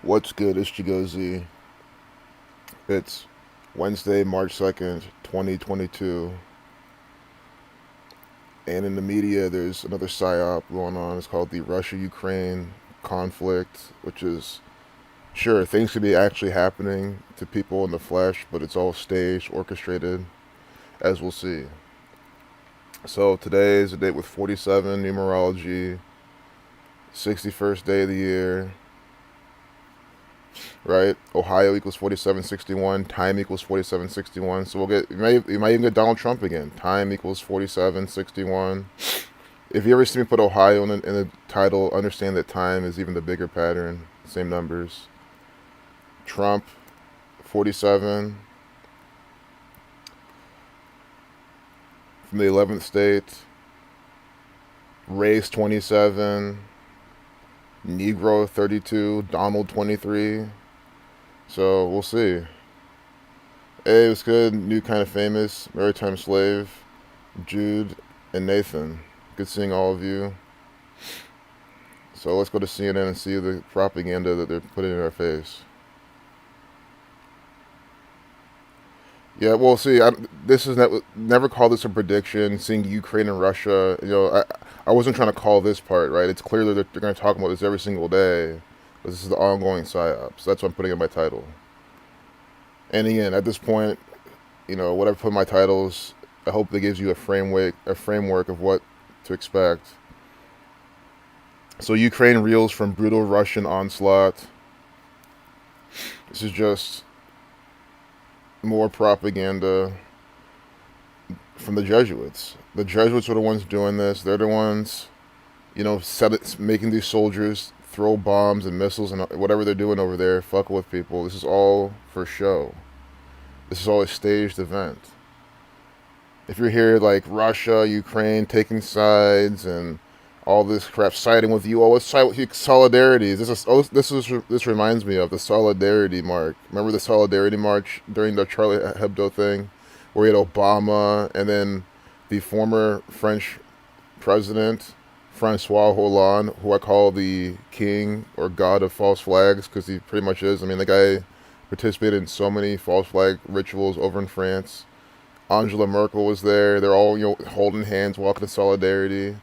What's good? It's Chigozy. It's Wednesday, March 2nd, 2022. And in the media, there's another psyop going on. It's called the Russia Ukraine conflict, which is sure, things could be actually happening to people in the flesh, but it's all staged, orchestrated, as we'll see. So today is a date with 47, numerology, 61st day of the year, right? Ohio equals 4761. Time equals 4761. So we might even get Donald Trump again. Time equals 4761. If you ever see me put Ohio in the title, understand that time is even the bigger pattern. Same numbers. Trump 47 from the 11th state. Race 27. Negro 32. Donald 23. So we'll see. Hey, it was good. New kind of famous. Maritime slave. Jude and Nathan. Good seeing all of you. So let's go to CNN and see the propaganda that they're putting in our face. Yeah, well, see, this is never call this a prediction. Seeing Ukraine and Russia, I wasn't trying to call this part, right? It's clear that they're going to talk about this every single day. But this is the ongoing psyops. That's what I'm putting in my title. And again, at this point, what I put in my titles, I hope that gives you a framework of what to expect. So Ukraine reels from brutal Russian onslaught. This is just more propaganda from the Jesuits. The Jesuits are the ones doing this. They're the ones, making these soldiers throw bombs and missiles and whatever they're doing over there, fuck with people. This is all for show. This is all a staged event. If you're here like Russia, Ukraine, taking sides and all this crap, siding with you, let's side with you, solidarity. This reminds me of the Solidarity March. Remember the Solidarity March during the Charlie Hebdo thing, where you had Obama and then the former French president Francois Hollande, who I call the king or god of false flags, because he pretty much is. I mean, the guy participated in so many false flag rituals over in France. Angela Merkel was there. They're all, holding hands, walking in solidarity.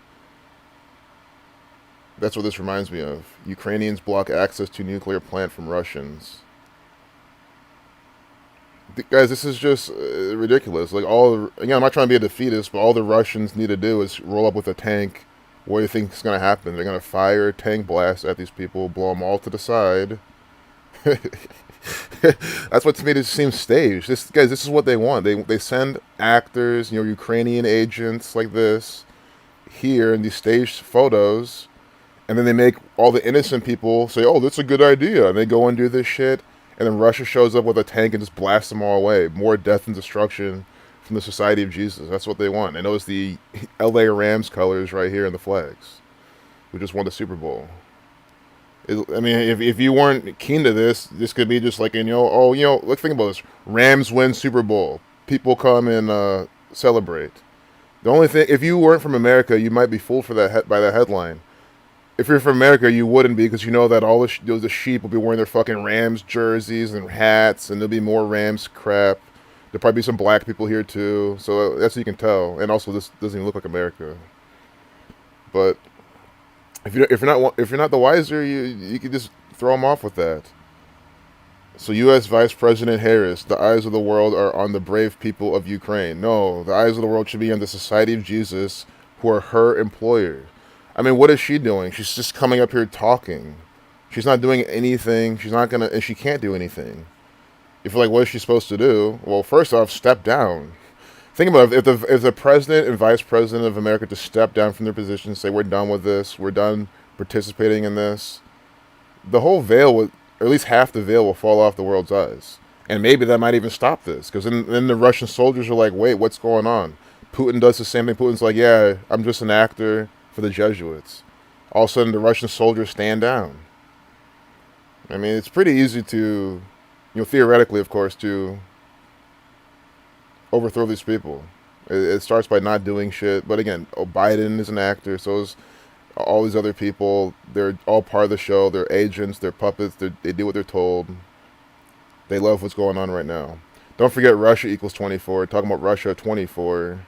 That's what this reminds me of. Ukrainians block access to nuclear plant from Russians. Guys, this is just ridiculous. I'm not trying to be a defeatist, but all the Russians need to do is roll up with a tank. What do you think is going to happen? They're going to fire a tank blast at these people, blow them all to the side. That's what to me just seems staged. This is what they want. They send actors, Ukrainian agents like this here in these staged photos, and then they make all the innocent people say, "Oh, that's a good idea," and they go and do this shit, and then Russia shows up with a tank and just blasts them all away. More death and destruction from the Society of Jesus. That's what they want. And notice the LA Rams colors right here in the flags. We just won the Super Bowl. If you weren't keen to this could be just like, look, think about this. Rams win Super Bowl. People come and celebrate. The only thing, if you weren't from America, you might be fooled by that headline. If you're from America, you wouldn't be, because you know that all the sheep will be wearing their fucking Rams jerseys and hats, and there'll be more Rams crap. There'll probably be some black people here too, so that's what you can tell. And also, this doesn't even look like America. But if you're not the wiser, you can just throw them off with that. So, U.S. Vice President Harris, the eyes of the world are on the brave people of Ukraine. No, the eyes of the world should be on the Society of Jesus, who are her employer. I mean, what is she doing? She's just coming up here talking. She's not doing anything. And she can't do anything. If you're like, what is she supposed to do? Well, first off, step down. Think about it. If the president and vice president of America just step down from their position and say, we're done with this, we're done participating in this, the whole veil, or at least half the veil, will fall off the world's eyes. And maybe that might even stop this, because then the Russian soldiers are like, wait, what's going on? Putin does the same thing. Putin's like, yeah, I'm just an actor for the Jesuits. All of a sudden, the Russian soldiers stand down. I mean, it's pretty easy to, theoretically, of course, to overthrow these people. It starts by not doing shit. But again, Biden is an actor, so All these other people, they're all part of the show. They're agents. They're puppets. They do what they're told. They love what's going on right now. Don't forget Russia equals 24. Talking about Russia 24.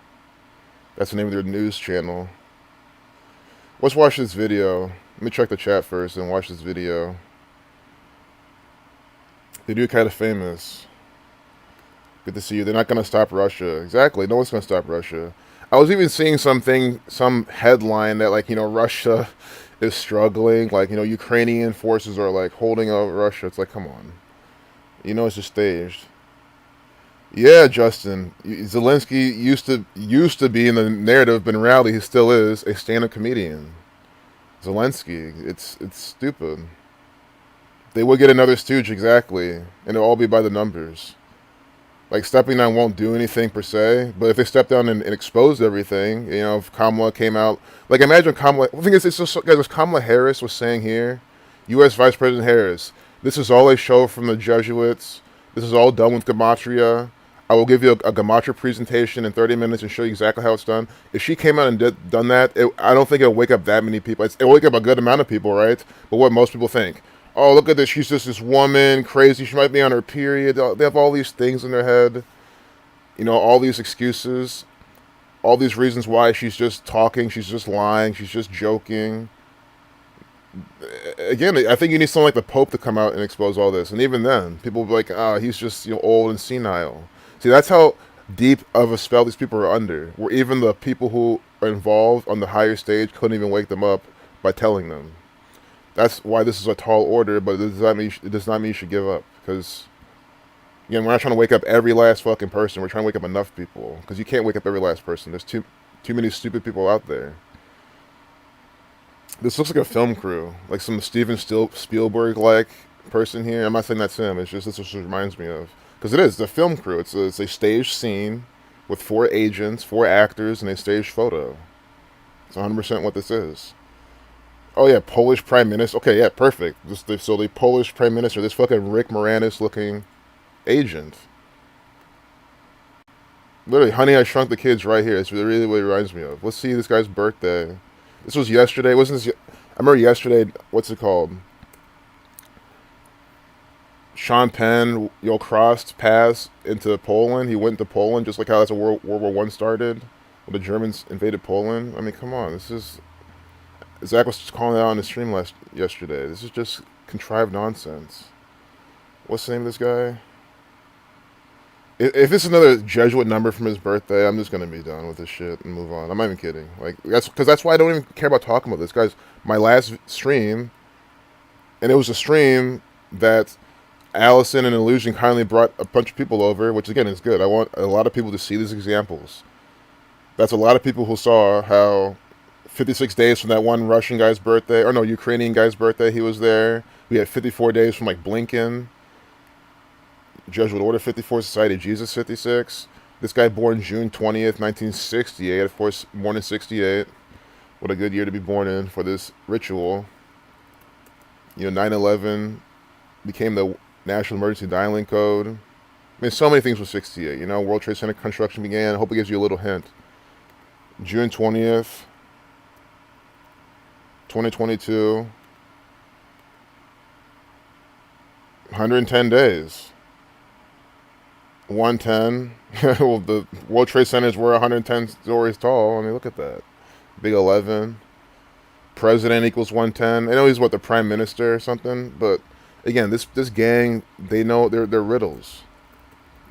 That's the name of their news channel. Let's watch this video. Let me check the chat first and watch this video. They do kind of famous. Good to see you. They're not going to stop Russia. Exactly. No one's going to stop Russia. I was even seeing some headline that, like, Russia is struggling. Like, Ukrainian forces are, like, holding up Russia. It's like, come on. It's just staged. Yeah, Justin. Zelensky used to be in the narrative, but in reality, he still is a stand-up comedian. Zelensky. It's stupid. They would get another stooge, exactly, and it'll all be by the numbers. Like, stepping down won't do anything per se, but if they step down and exposed everything, if Kamala came out, like, imagine Kamala. The thing is, it's just, guys, as Kamala Harris was saying here, U.S. Vice President Harris, this is all a show from the Jesuits. This is all done with gematria. I will give you a gematria presentation in 30 minutes and show you exactly how it's done. If she came out and done that, I don't think it'll wake up that many people. It'll wake up a good amount of people, right? But what most people think, oh, look at this, she's just this woman, crazy, she might be on her period. They have all these things in their head, all these excuses, all these reasons why she's just talking, she's just lying, she's just joking. Again, I think you need someone like the Pope to come out and expose all this. And even then, people will be like, he's just old and senile. See, that's how deep of a spell these people are under, where even the people who are involved on the higher stage couldn't even wake them up by telling them. That's why this is a tall order, but it does not mean you should give up. Because, again, we're not trying to wake up every last fucking person. We're trying to wake up enough people. Because you can't wake up every last person. There's too many stupid people out there. This looks like a film crew. Like some Steven Spielberg-like person here. I'm not saying that's him. It's just this just reminds me of. Because it is. It's a film crew. It's a staged scene with 4 agents, 4 actors, and a staged photo. It's 100% what this is. Oh yeah, Polish Prime Minister. Okay, yeah, perfect. So the Polish Prime Minister, this fucking Rick Moranis looking agent. Literally, Honey, I Shrunk the Kids right here. It's really what it reminds me of. Let's see this guy's birthday. This was yesterday. Wasn't this? I remember yesterday. What's it called? Sean Penn, crossed paths into Poland. He went to Poland just like how that's a World War I started when the Germans invaded Poland. I mean, come on. This is. Zach was just calling it out on the stream yesterday. This is just contrived nonsense. What's the name of this guy? If it's another Jesuit number from his birthday, I'm just gonna be done with this shit and move on. I'm not even kidding. Like that's why I don't even care about talking about this, guys. My last stream, and it was a stream that Allison and Illusion kindly brought a bunch of people over, which again is good. I want a lot of people to see these examples. That's a lot of people who saw how 56 days from that one Russian guy's birthday, or no, Ukrainian guy's birthday, he was there. We had 54 days from like Blinken, Jesuit Order 54, Society of Jesus 56. This guy born June 20th, 1968, of course, born in 68. What a good year to be born in for this ritual. 9/11 became the National Emergency Dialing Code. I mean, so many things with 68. World Trade Center construction began. I hope it gives you a little hint. June 20th. 2022, 110 days. 110. Well, the World Trade Centers were 110 stories tall. I mean, look at that. Big 11. President equals 110. I know he's the Prime Minister or something, but again, this gang, they know they're riddles.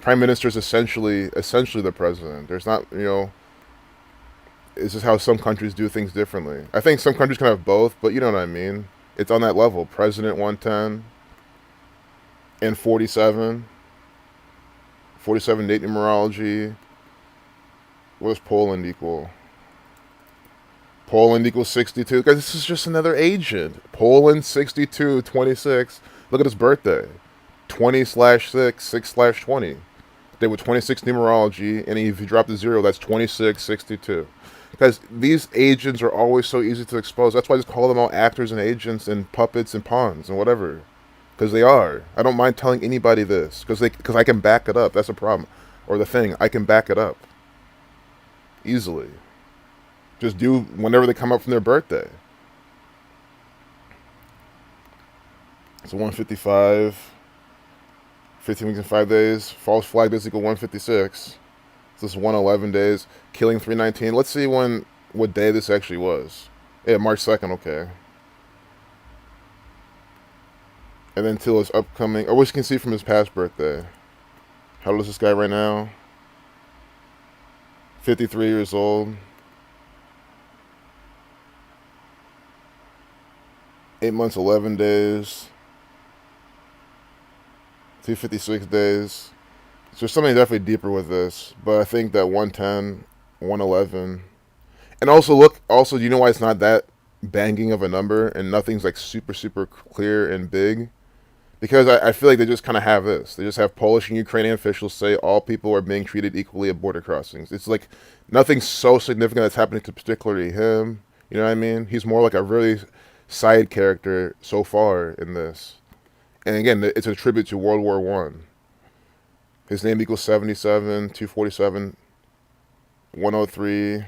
Prime Minister is essentially the president. There's not, it's just how some countries do things differently. I think some countries can have both, but you know what I mean. It's on that level. President 110 and 47. 47 date numerology. What does Poland equal? Poland equals 62. Guys, this is just another agent. Poland 62, 26. Look at his birthday. 20/6, 6/20. They were 26 numerology, and if you drop the 0, that's 26/62. Guys, these agents are always so easy to expose. That's why I just call them all actors and agents and puppets and pawns and whatever. Because they are. I don't mind telling anybody this. Because I can back it up. That's the problem. Or the thing. I can back it up. Easily. Just do whenever they come up from their birthday. So 155. 15 weeks and 5 days. False flag does equal 156. So this is 111 days. Killing 319. Let's see what day this actually was. Yeah, March 2nd, okay. And then till his upcoming, or what you can see from his past birthday. How old is this guy right now? 53 years old. 8 months, 11 days. 256 days. So there's something definitely deeper with this. But I think that 110, 111. And also, you know why it's not that banging of a number and nothing's like super, super clear and big? Because I feel like they just kind of have this. They just have Polish and Ukrainian officials say all people are being treated equally at border crossings. It's like nothing so significant that's happening to particularly him. You know what I mean? He's more like a really side character so far in this. And again, it's a tribute to World War One. His name equals 77, 247, 103,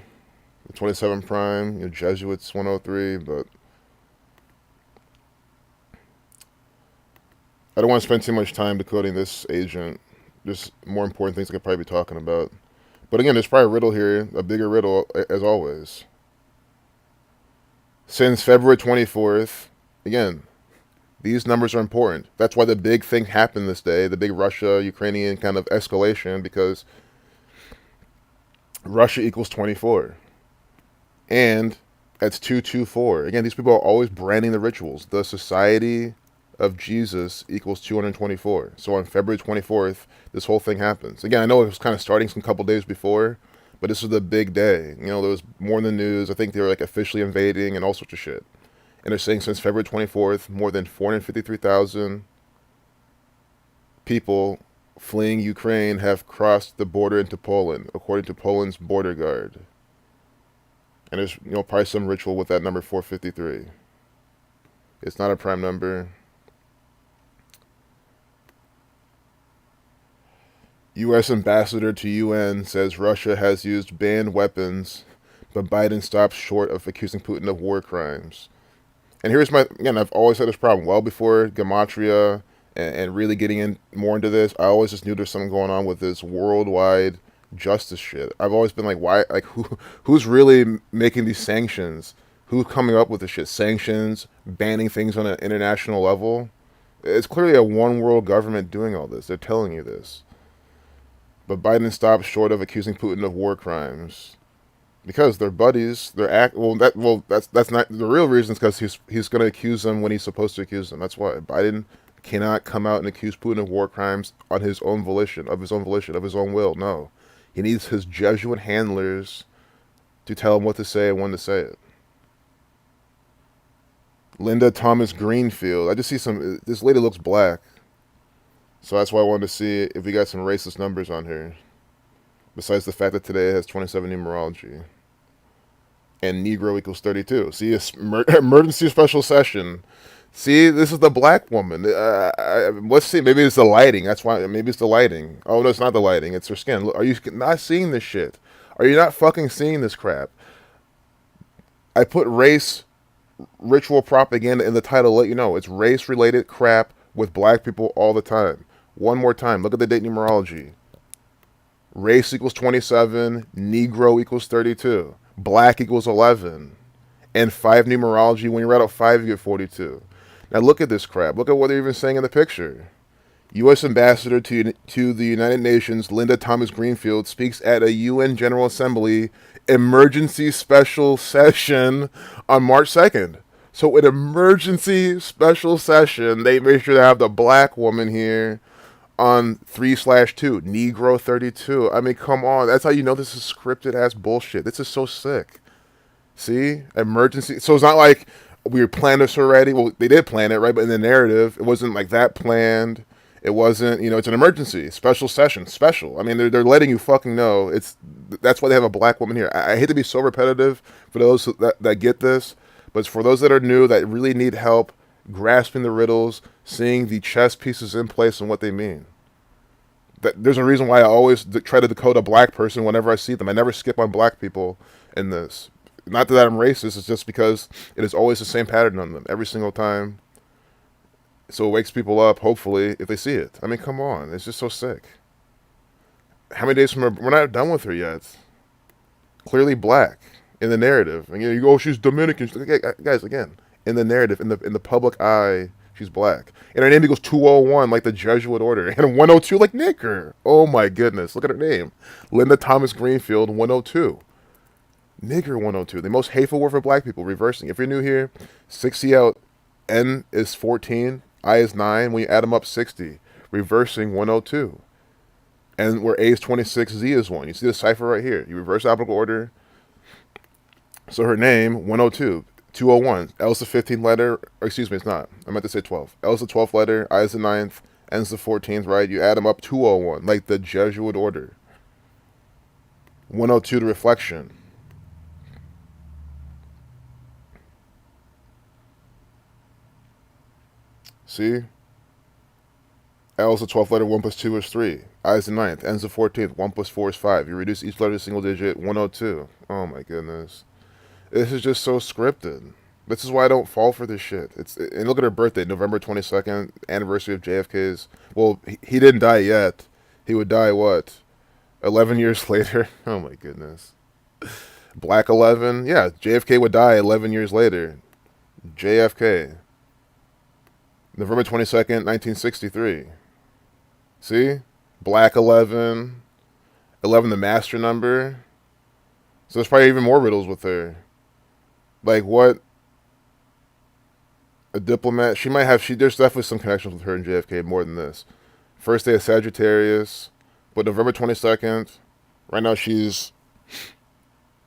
the 27 prime, Jesuits 103, but I don't want to spend too much time decoding this agent. There's more important things I could probably be talking about. But again, there's probably a riddle here, a bigger riddle, as always. Since February 24th, again, these numbers are important. That's why the big thing happened this day, the big Russia-Ukrainian kind of escalation, because Russia equals 24. And that's 224. Again, these people are always branding the rituals. The Society of Jesus equals 224. So on February 24th, this whole thing happens. Again, I know it was kind of starting some couple days before, but this was the big day. There was more in the news. I think they were like officially invading and all sorts of shit. And they're saying since February 24th, more than 453,000 people fleeing Ukraine have crossed the border into Poland, according to Poland's border guard. And there's probably some ritual with that number 453. It's not a prime number. U.S. ambassador to UN says Russia has used banned weapons, but Biden stops short of accusing Putin of war crimes. And here's again, I've always had this problem. Well before Gematria and really getting in more into this, I always just knew there's something going on with this worldwide justice shit. I've always been like, why? Like, who's really making these sanctions? Who's coming up with this shit? Sanctions, banning things on an international level? It's clearly a one world government doing all this. They're telling you this. But Biden stopped short of accusing Putin of war crimes. Because they're buddies, that's not the real reason. Because he's going to accuse them when he's supposed to accuse them. That's why Biden cannot come out and accuse Putin of war crimes on his own volition, of his own will. No, he needs his Jesuit handlers to tell him what to say and when to say it. Linda Thomas Greenfield. I just see this lady looks black, so that's why I wanted to see if we got some racist numbers on here. Besides the fact that today it has 27 numerology. And Negro equals 32. See, emergency special session. See, this is the black woman. Let's see. Maybe it's the lighting. That's why. Maybe it's the lighting. Oh, no, it's not the lighting. It's her skin. Are you not seeing this shit? Are you not fucking seeing this crap? I put race ritual propaganda in the title to let you know. It's race-related crap with black people all the time. One more time. Look at the date numerology. Race equals 27. Negro equals 32. Black equals 11. And 5 numerology. When you write out 5, you get 42. Now look at this crap. Look at what they're even saying in the picture. U.S. Ambassador to the United Nations, Linda Thomas Greenfield, speaks at a UN General Assembly emergency special session on March 2nd. So an emergency special session, they made sure to have the black woman here on 3/2, Negro 32. I mean, come on. That's how you know this is scripted ass bullshit. This is so sick. See? Emergency. So it's not like we were planning this already. Well, they did plan it, right? But in the narrative, it wasn't like that planned. It wasn't, it's an emergency. Special session. Special. I mean, they're letting you fucking know. That's why they have a black woman here. I hate to be so repetitive for those that get this, but it's for those that are new, that really need help grasping the riddles, seeing the chess pieces in place and what they mean. There's a reason why I always try to decode a black person whenever I see them. I never skip on black people in this. Not that I'm racist, it's just because it is always the same pattern on them every single time. So it wakes people up, hopefully, if they see it. I mean, come on. It's just so sick. How many days from her? We're not done with her yet. Clearly black in the narrative. And you go, oh, she's Dominican. Guys, again, in the narrative, in the public eye, she's black. And her name equals 201, like the Jesuit order. And 102, like nigger. Oh my goodness. Look at her name. Linda Thomas Greenfield, 102. Nigger 102. The most hateful word for black people. Reversing. If you're new here, 60 out, N is 14, I is 9. When you add them up, 60. Reversing 102. And where A is 26, Z is 1. You see the cipher right here. You reverse alphabetical order. So her name, 102, 201. L is the 15th letter. Or excuse me, it's not. I meant to say 12. L is the 12th letter. I is the 9th. N is the 14th, right? You add them up, 201. Like the Jesuit order. 102 to reflection. See? L is the 12th letter, 1 plus 2 is 3. I is the 9th, N is the 14th, 1 plus 4 is 5. You reduce each letter to a single digit, 102. Oh my goodness. This is just so scripted. This is why I don't fall for this shit. And look at her birthday, November 22nd, anniversary of JFK's. Well, he didn't die yet. He would die, what, 11 years later? Oh my goodness. Black 11? Yeah, JFK would die 11 years later. JFK. November 22nd, 1963. See? Black 11. 11 the master number. So there's probably even more riddles with her. Like what? A diplomat. She might have, there's definitely some connections with her and JFK more than this. First day of Sagittarius. But November 22nd. Right now she's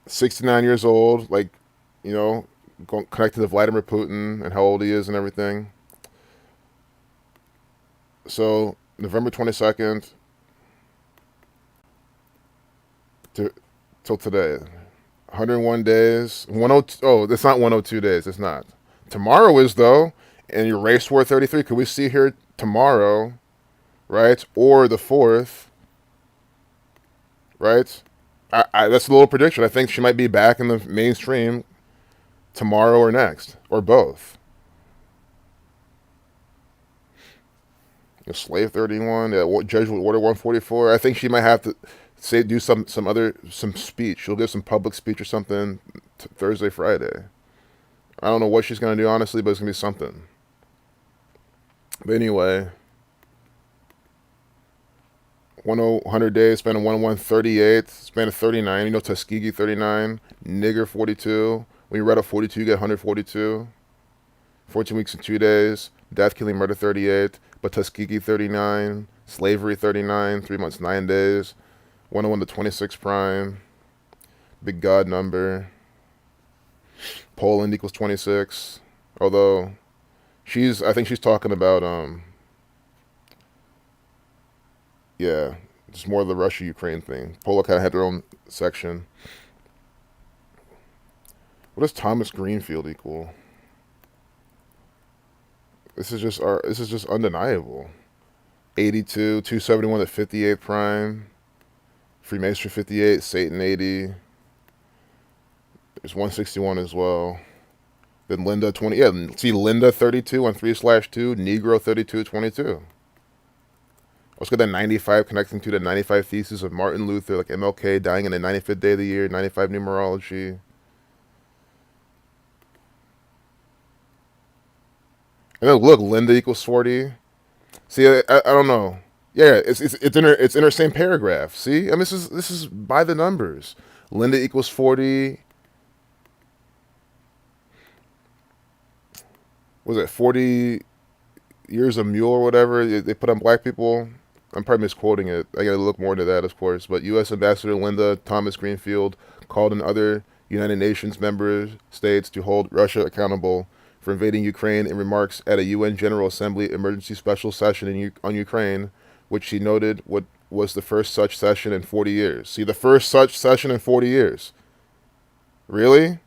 69 years old. Like, you know, connected to Vladimir Putin and how old he is and everything. So November 22nd till today, 101 days. 102. Oh, it's not 102 days. It's not. Tomorrow is though, and your race war 33. Could we see her tomorrow, right? Or the 4th, right? That's a little prediction. I think she might be back in the mainstream tomorrow or next, or both. Slave 31, Jesuit Order 144. I think she might have to do some speech. She'll give some public speech or something Thursday, Friday. I don't know what she's gonna do honestly, but it's gonna be something. But anyway, 100 days, span of 138, span of 39. You know Tuskegee 39, nigger 42. When you read up 42, you get 142. 14 weeks and 2 days. Death, killing, murder 38. But Tuskegee 39, slavery 39, 3 months 9 days, 101 to 26 prime, big God number. Poland equals 26. Although I think she's talking about yeah, just more of the Russia-Ukraine thing. Poland kind of had their own section. What does Thomas Greenfield equal? This is just undeniable. 82, 271 to 58 prime. Freemasonry 58, Satan 80. There's 161 as well. Then Linda 20. Yeah, see Linda 32 on 3/2. Negro 32, 22. Let's get that 95 connecting to the 95 thesis of Martin Luther, like MLK dying in the 95th day of the year, 95 numerology. And then look, Linda equals 40. See, I don't know. Yeah, it's in her same paragraph. See, I mean, this is by the numbers. Linda equals 40. Was it 40 years a mule or whatever they put on black people? I'm probably misquoting it. I gotta look more into that, of course. But U.S. Ambassador Linda Thomas Greenfield called on other United Nations member states to hold Russia accountable for invading Ukraine in remarks at a UN General Assembly emergency special session on Ukraine, which she noted was the first such session in 40 years. See, the first such session in 40 years. Really?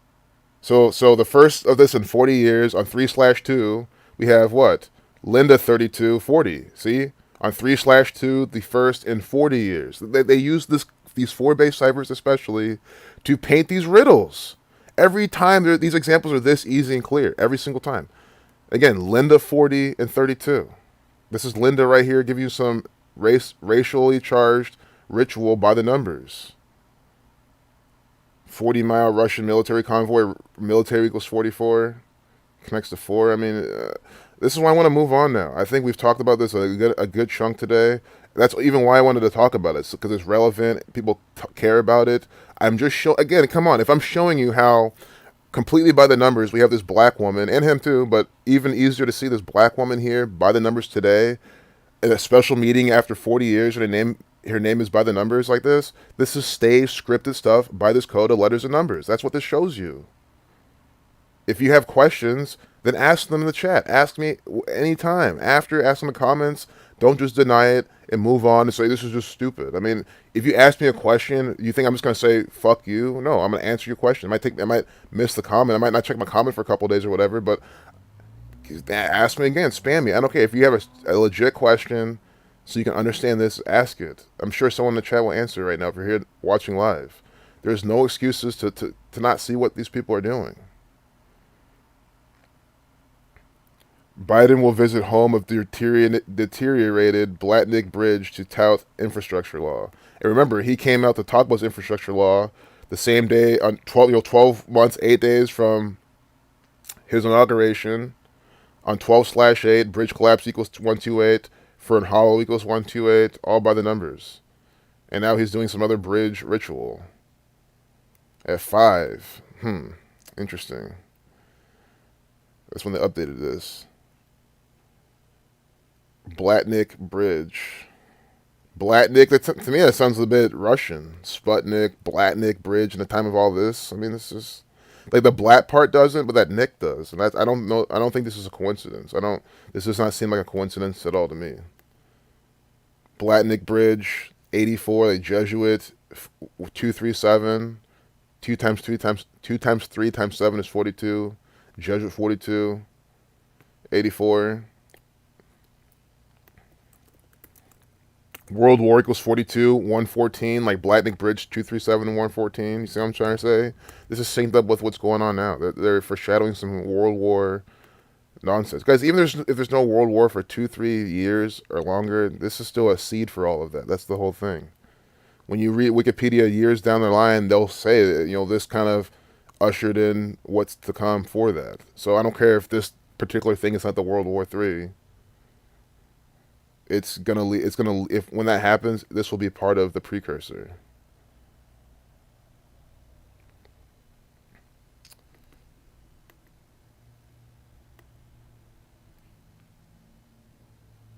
So the first of this in 40 years on 3/2, we have what? Linda 32, 40. See? On 3/2, the first in 40 years. They use these 4 base ciphers especially to paint these riddles. Every time these examples are this easy and clear. Every single time. Again, Linda 40 and 32. This is Linda right here. Give you some racially charged ritual by the numbers. 40-mile Russian military convoy. Military equals 44. Connects to 4. I mean, this is why I want to move on now. I think we've talked about this a good chunk today. That's even why I wanted to talk about it, because it's relevant. People care about it. I'm just again, come on. If I'm showing you how completely by the numbers we have this black woman, and him too, but even easier to see this black woman here by the numbers today in a special meeting after 40 years, and her name is by the numbers like this. This is staged, scripted stuff by this code of letters and numbers. That's what this shows you. If you have questions, then ask them in the chat. Ask me anytime. After, ask in the comments. Don't just deny it and move on and say this is just stupid. I mean, if you ask me a question, you think I'm just gonna say fuck you? No, I'm gonna answer your question. I might miss the comment. I might not check my comment for a couple of days or whatever. But ask me again. Spam me. I don't care if you have a legit question, so you can understand this. Ask it. I'm sure someone in the chat will answer right now if you're here watching live. There's no excuses to not see what these people are doing. Biden will visit home of deteriorated Blatnick Bridge to tout infrastructure law. And remember, he came out to talk about infrastructure law the same day on 12 months, 8 days from his inauguration. On 12/8, bridge collapse equals 128, Fern Hollow equals 128, all by the numbers. And now he's doing some other bridge ritual at 5. Interesting. That's when they updated this. Blatnick Bridge. Blatnick, to me that sounds a bit Russian. Sputnik, Blatnick Bridge in the time of all this. I mean, this is like the Blat part doesn't, but that Nick does. And I don't know. I don't think this is a coincidence. This does not seem like a coincidence at all to me. Blatnick Bridge, 84, like Jesuit, 237, 2 times 3 times 7 is 42. Jesuit 42, 84. World War equals 42, 114, like Blatnick Bridge 237 and 114. You see what I'm trying to say? This is synced up with what's going on now. They're foreshadowing some World War nonsense. Guys, even if there's no World War for 2-3 years or longer, this is still a seed for all of that. That's the whole thing. When you read Wikipedia years down the line, they'll say that, this kind of ushered in what's to come for that. So I don't care if this particular thing is not the World War III. If when that happens, this will be part of the precursor.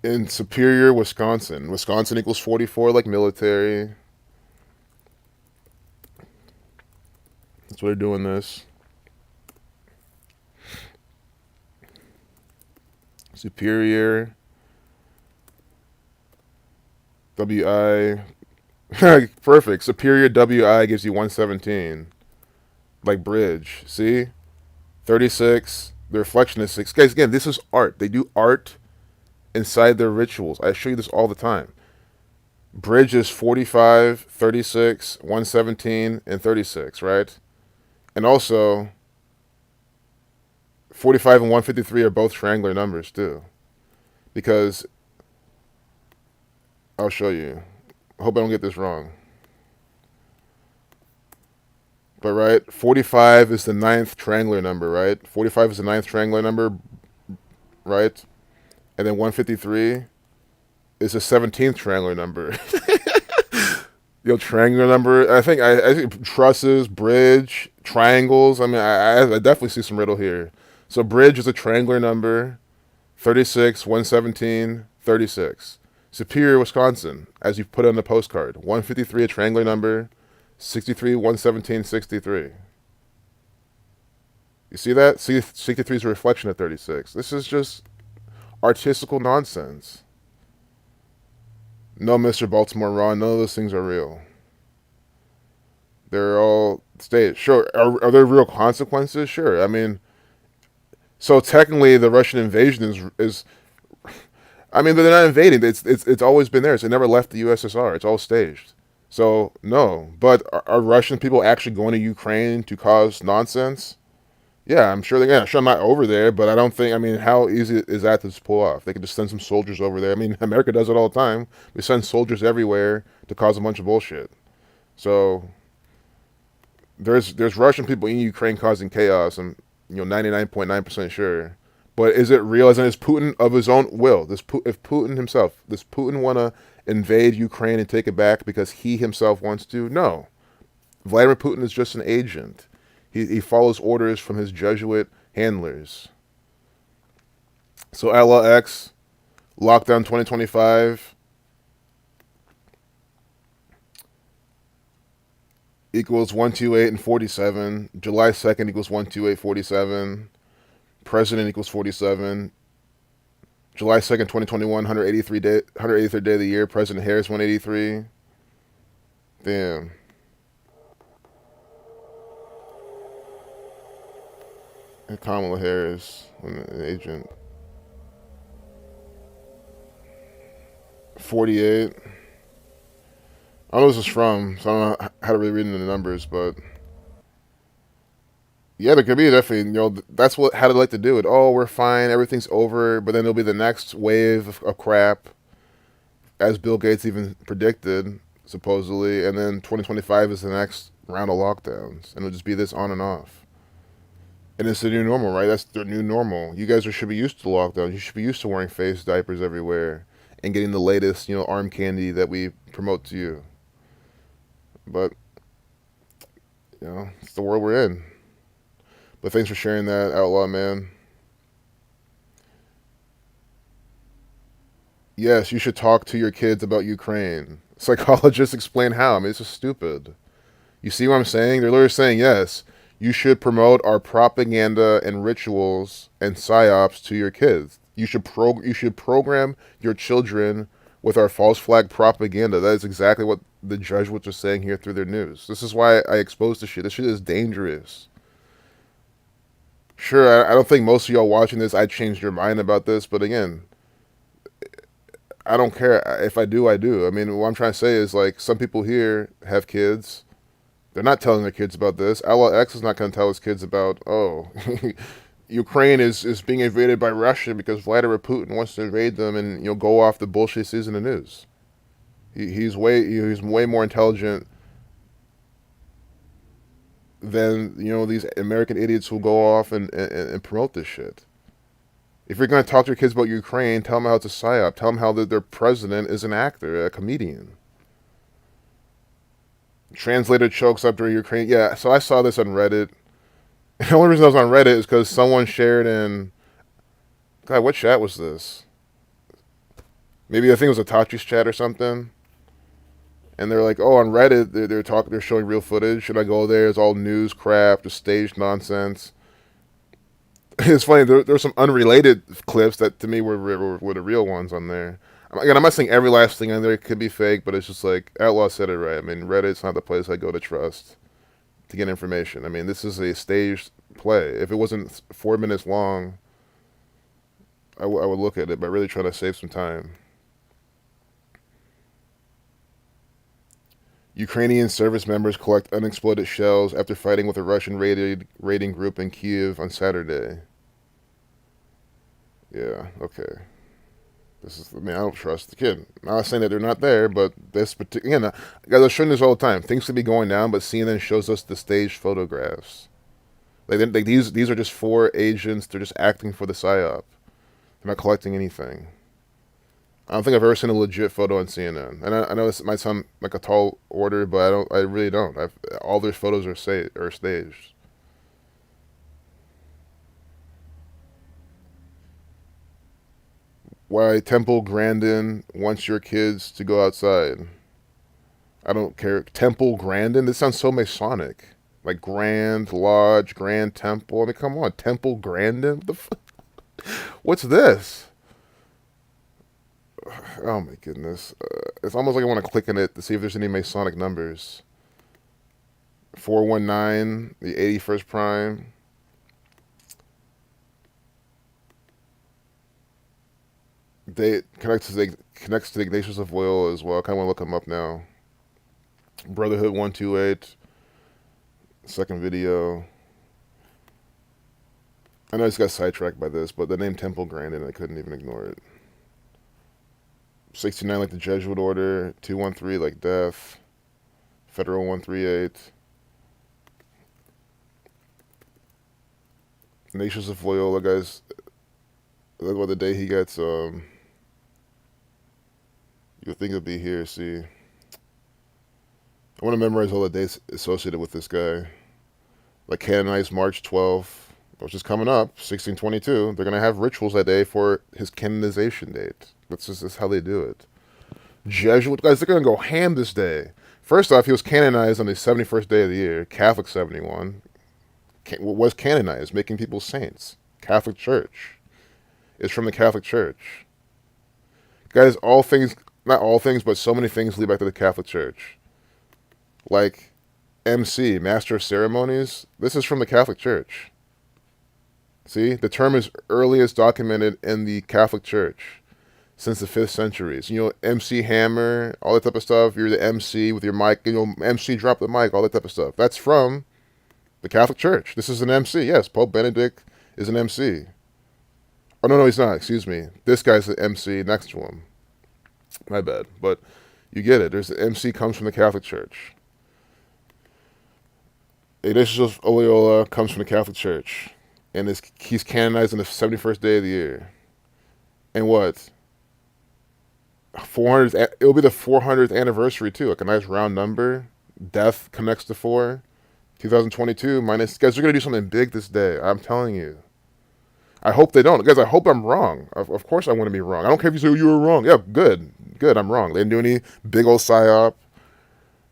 In Superior, Wisconsin. Wisconsin equals 44, like military. That's why they're doing this. Superior. WI. Perfect. Superior WI gives you 117. Like bridge. See? 36. The reflection is 6. Guys, again, this is art. They do art inside their rituals. I show you this all the time. Bridge is 45, 36, 117, and 36, right? And also, 45 and 153 are both triangular numbers, too. Because, I'll show you. I hope I don't get this wrong. But, right, 45 is the 9th triangular number, right? 45 is the 9th triangular number, right? And then 153 is the 17th triangular number. Triangular number. I think trusses, bridge, triangles. I mean, I definitely see some riddle here. So bridge is a triangular number. 36, 117, 36. Superior, Wisconsin, as you put it on the postcard. 153, a triangular number. 63, 117, 63. You see that? See, 63 is a reflection of 36. This is just artistical nonsense. No, Mr. Baltimore Ron, none of those things are real. They're all staged. Sure, are there real consequences? Sure. I mean, so technically the Russian invasion is I mean, they're not invading. It's always been there. It never left the USSR. It's all staged. So, no. But are Russian people actually going to Ukraine to cause nonsense? Yeah, I'm sure they're gonna. Sure, I'm not over there, but I don't think. I mean, how easy is that to just pull off? They could just send some soldiers over there. I mean, America does it all the time. We send soldiers everywhere to cause a bunch of bullshit. So there's Russian people in Ukraine causing chaos. I'm 99.9% sure. But is it real? As in, is Putin of his own will? If Putin himself, does Putin want to invade Ukraine and take it back because he himself wants to? No. Vladimir Putin is just an agent. He follows orders from his Jesuit handlers. So LX, lockdown 2025 equals 128 and 47. July 2nd equals 128, 47. President equals 47. July 2nd, 2021, 183rd day of the year. President Harris, 183. Damn. And Kamala Harris, an agent. 48. I don't know what this is from, so I don't know how to really read into the numbers, but yeah, there could be definitely. That's how they like to do it. Oh, we're fine, everything's over, but then there'll be the next wave of crap, as Bill Gates even predicted, supposedly, and then 2025 is the next round of lockdowns, and it'll just be this on and off. And it's the new normal, right? That's the new normal. You guys should be used to lockdowns. You should be used to wearing face diapers everywhere and getting the latest, arm candy that we promote to you. But it's the world we're in. But thanks for sharing that, Outlaw Man. Yes, you should talk to your kids about Ukraine. Psychologists explain how. I mean, it's just stupid. You see what I'm saying? They're literally saying, yes, you should promote our propaganda and rituals and psyops to your kids. You should program your children with our false flag propaganda. That is exactly what the Jesuits are saying here through their news. This is why I expose this shit. This shit is dangerous. Sure, I don't think most of y'all watching this, I changed your mind about this, but again, I don't care. If I do, I do. I mean, what I'm trying to say is, like, some people here have kids. They're not telling their kids about this. Outlaw X is not going to tell his kids about, oh, Ukraine is being invaded by Russia because Vladimir Putin wants to invade them, and go off the bullshit sees in the news. He's way more intelligent than these American idiots who go off and promote this shit. If you're going to talk to your kids about Ukraine, tell them how it's a psyop. Tell them how their president is an actor, a comedian. Translator chokes up during Ukraine. Yeah, so I saw this on Reddit. And the only reason I was on Reddit is because someone shared in. God, what chat was this? Maybe I think it was a Tachi's chat or something. And they're like, oh, on Reddit, they're showing real footage. Should I go there? It's all news crap, just staged nonsense. It's funny. There's some unrelated clips that to me were the real ones on there. Again, I'm not saying every last thing on there could be fake, but it's just like Outlaw said it right. I mean, Reddit's not the place I go to trust to get information. I mean, this is a staged play. If it wasn't 4 minutes long, I would look at it, but really try to save some time. Ukrainian service members collect unexploded shells after fighting with a Russian raiding group in Kiev on Saturday. Yeah, okay. I don't trust the kid. I'm not saying that they're not there, but this particular, guys, I'm showing this all the time. Things could be going down, but CNN shows us the staged photographs. These are just 4 agents. They're just acting for the psyop. They're not collecting anything. I don't think I've ever seen a legit photo on CNN. And I know this might sound like a tall order, but I really don't. All their photos are staged. Why Temple Grandin wants your kids to go outside. I don't care. Temple Grandin? This sounds so Masonic. Like Grand Lodge, Grand Temple. I mean, come on. Temple Grandin? What the What's this? Oh my goodness. It's almost like I want to click on it to see if there's any Masonic numbers. 419, the 81st prime. They connects to the Ignatius of Loyola as well. I kind of want to look them up now. Brotherhood 128. Second video. I know I just got sidetracked by this, but the name Temple Grandin, I couldn't even ignore it. 69 like the Jesuit order, 213 like death, Federal 138, Nations of Loyola, guys. That's what the day he gets, you'll think it'll be here, see. I want to memorize all the dates associated with this guy. Like canonized March 12th, which is coming up, 1622. They're going to have rituals that day for his canonization date. That's how they do it. Jesuit guys, they're going to go ham this day. First off, he was canonized on the 71st day of the year, Catholic 71. Was canonized, making people saints. Catholic Church. It's from the Catholic Church. Guys, all things, not all things, but so many things lead back to the Catholic Church. Like MC, Master of Ceremonies, this is from the Catholic Church. See, the term is earliest documented in the Catholic Church since the 5th century. So, MC Hammer, all that type of stuff. You're the MC with your mic, MC drop the mic, all that type of stuff. That's from the Catholic Church. This is an MC. Yes, Pope Benedict is an MC. Oh, no, he's not. Excuse me. This guy's the MC next to him. My bad. But you get it. There's the MC comes from the Catholic Church. Ignatius of Loyola comes from the Catholic Church. And he's canonized on the 71st day of the year. And what? 400th. It'll be the 400th anniversary, too. Like a nice round number. Death connects to 4. 2022 minus. Guys, they're going to do something big this day. I'm telling you. I hope they don't. Guys, I hope I'm wrong. Of course I want to be wrong. I don't care if you say you were wrong. Yeah, good. Good, I'm wrong. They didn't do any big old psyop,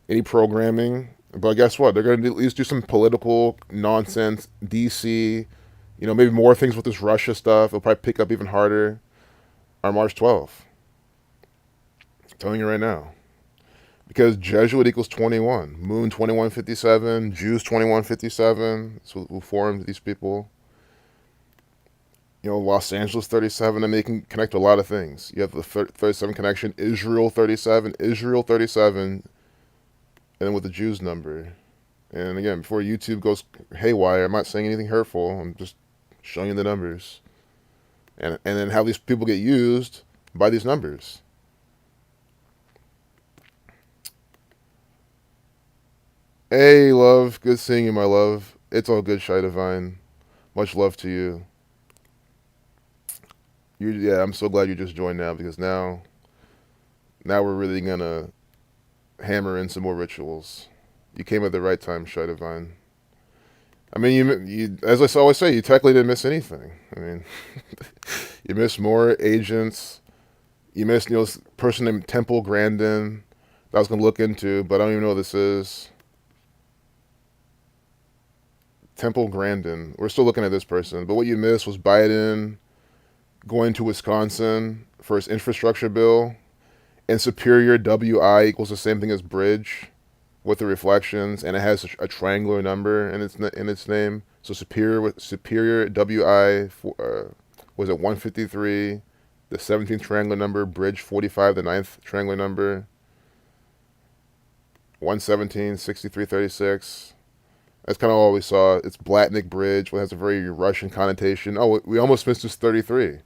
any programming. But guess what? They're going to at least do some political nonsense, DC, maybe more things with this Russia stuff. It'll probably pick up even harder on March 12th. I'm telling you right now. Because Jesuit equals 21. Moon 2157. Jews 2157. So who formed these people. Los Angeles 37. I mean, they can connect to a lot of things. You have the 37 connection. Israel 37. Israel 37. And then with the Jews number. And again, before YouTube goes haywire, I'm not saying anything hurtful. I'm just showing you the numbers. And then how these people get used by these numbers. Hey, love. Good seeing you, my love. It's all good, Shy Divine. Much love to you. I'm so glad you just joined now, because now we're really going to hammer in some more rituals. You came at the right time, Shy Divine. I mean, you as I always say, you technically didn't miss anything. I mean, you missed more agents. You missed, person named Temple Grandin that I was going to look into, but I don't even know what this is. Temple Grandin. We're still looking at this person. But what you missed was Biden going to Wisconsin for his infrastructure bill. And Superior WI equals the same thing as bridge with the reflections. And it has a triangular number in its name. So Superior WI, was it 153? The 17th triangular number. Bridge 45, the 9th triangular number. 117, 6336. That's kind of all we saw. It's Blatnik Bridge, which has a very Russian connotation. Oh, we almost missed this 33.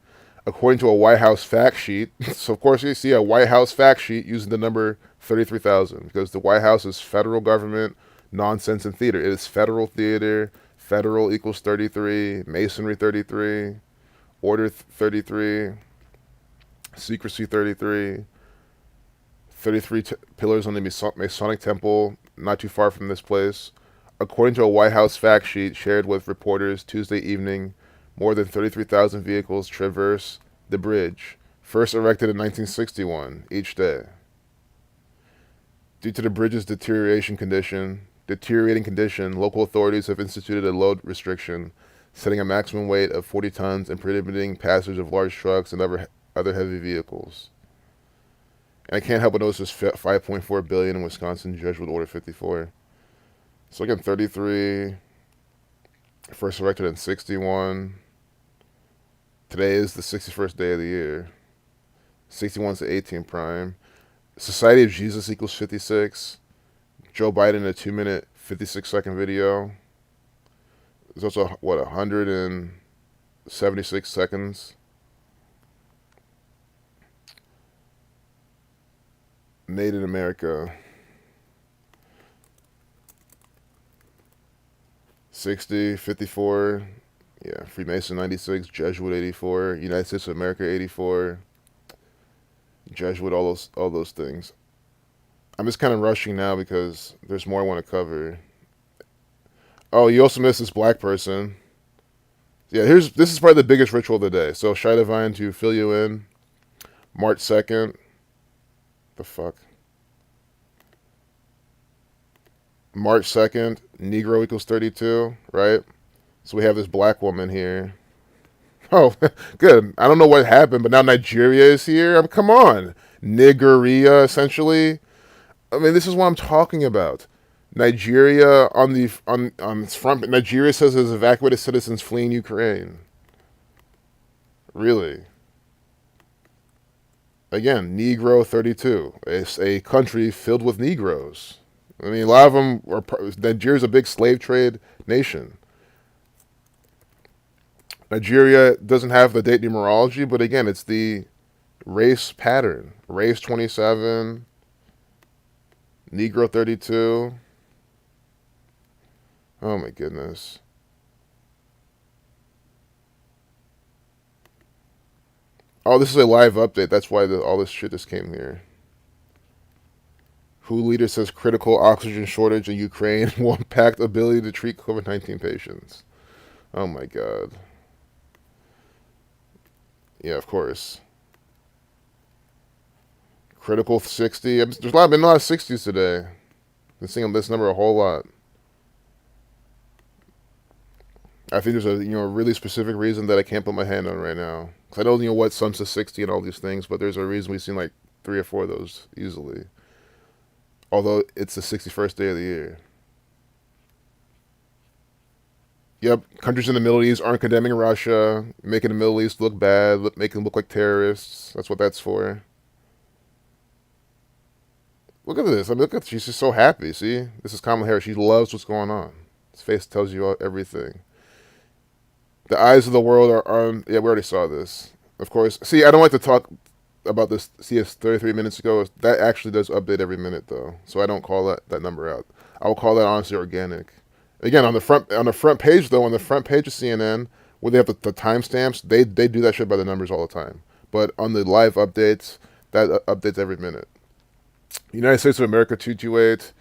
According to a White House fact sheet. So, of course, you see a White House fact sheet using the number 33,000. Because the White House is federal government, nonsense, and theater. It is federal theater. Federal equals 33. Masonry 33. Order 33. Secrecy 33. 33 pillars on the Masonic Temple, not too far from this place. According to a White House fact sheet shared with reporters Tuesday evening, more than 33,000 vehicles traverse the bridge, first erected in 1961, each day. Due to the bridge's deteriorating condition, local authorities have instituted a load restriction, setting a maximum weight of 40 tons and prohibiting passage of large trucks and other heavy vehicles. And I can't help but notice this $5.4 billion in Wisconsin Jesuit Order 54. So again, 33, first erected in 61. Today is the 61st day of the year. 61 to 18 prime. Society of Jesus equals 56. Joe Biden, a 2-minute, 56-second video. There's also, 100 and 76 seconds. Made in America. 60, 54. Yeah, Freemason 96, Jesuit 84, United States of America 84, Jesuit, all those things. I'm just kind of rushing now because there's more I want to cover. Oh, you also missed this black person. Yeah, this is probably the biggest ritual of the day. So Shai Divine to fill you in. March 2nd. The fuck? March 2nd, Negro equals 32, right? So we have this black woman here. Oh, good. I don't know what happened, but now Nigeria is here. I mean, come on. Nigeria, essentially. I mean, this is what I'm talking about. Nigeria on its front. Nigeria says it has evacuated citizens fleeing Ukraine. Really? Again, Negro 32. It's a country filled with Negroes. I mean, a lot of them are. Nigeria's a big slave trade nation. Nigeria doesn't have the date numerology, but again, it's the race pattern. Race 27, Negro 32. Oh my goodness. Oh, this is a live update. That's why all this shit just came here. WHO leader says critical oxygen shortage in Ukraine will impact ability to treat COVID-19 patients. Oh my god. Yeah, of course. Critical 60. There's been a lot of 60s today. Been seeing this number a whole lot. I think there's a really specific reason that I can't put my hand on right now. Cause I know what sums to 60 and all these things, but there's a reason we've seen like 3 or 4 of those easily. Although it's the 61st day of the year. Yep, countries in the Middle East aren't condemning Russia, making the Middle East look bad, making them look like terrorists. That's what that's for. Look at this. I mean, she's just so happy. See, this is Kamala Harris. She loves what's going on. His face tells you everything. The eyes of the world are on. Yeah, we already saw this. Of course. See, I don't like to talk about this CS 33 minutes ago. That actually does update every minute though, so I don't call that number out. I will call that honestly organic. Again, on the front page though, on the front page of CNN, where they have the timestamps, they do that shit by the numbers all the time. But on the live updates, that updates every minute. United States of America 228,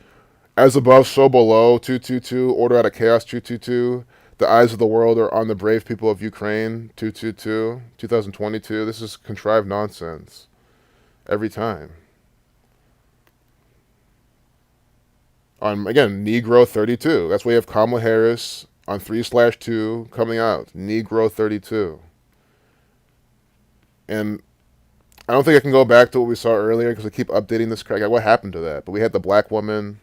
as above, so below 222, order out of chaos 222. The eyes of the world are on the brave people of Ukraine 222, 2022. This is contrived nonsense every time. Again, Negro 32. That's why you have Kamala Harris on 3/2 coming out. Negro 32. And I don't think I can go back to what we saw earlier because I keep updating this crap. What happened to that? But we had the black woman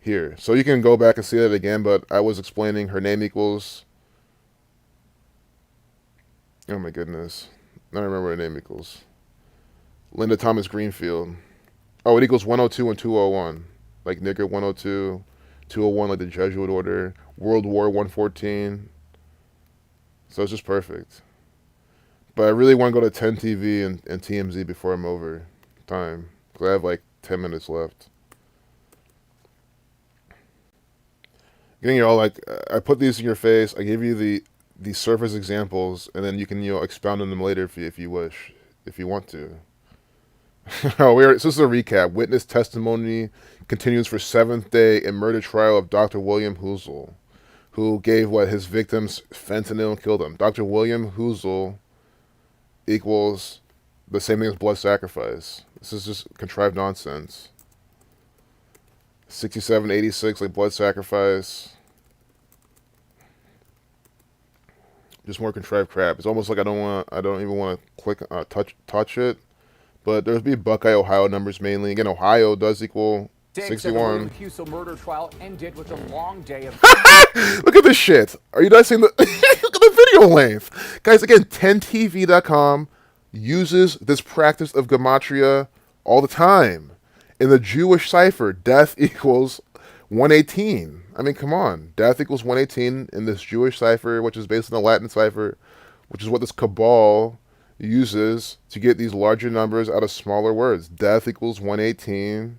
here. So you can go back and see that again, but I was explaining her name equals... Oh my goodness. I don't remember what her name equals. Linda Thomas Greenfield. Oh, it equals 102 and 201. Like nigger 102, 201 like the Jesuit order, World War 114. So it's just perfect. But I really want to go to 10 TV and TMZ before I'm over time. Because I have like 10 minutes left. Getting you all like, I put these in your face. I gave you the surface examples, and then you can expound on them later if you wish, if you want to. So this is a recap. Witness testimony continues for 7th day in murder trial of Dr. William Hoozle, who gave his victims fentanyl and killed them. Dr. William Hoozle equals the same thing as blood sacrifice. This is just contrived nonsense. 6786 like blood sacrifice. Just more contrived crap. It's almost like I don't even want to click touch it. But there's be Buckeye, Ohio numbers mainly. Again, Ohio does equal 61. The Houston murder trial ended with a long day of... Look at this shit. Are you not seeing the... Look at the video length. Guys, again, 10tv.com uses this practice of gematria all the time. In the Jewish cipher, death equals 118. I mean, come on. Death equals 118 in this Jewish cipher, which is based on the Latin cipher. which is what this cabal uses to get these larger numbers out of smaller words. Death equals 118.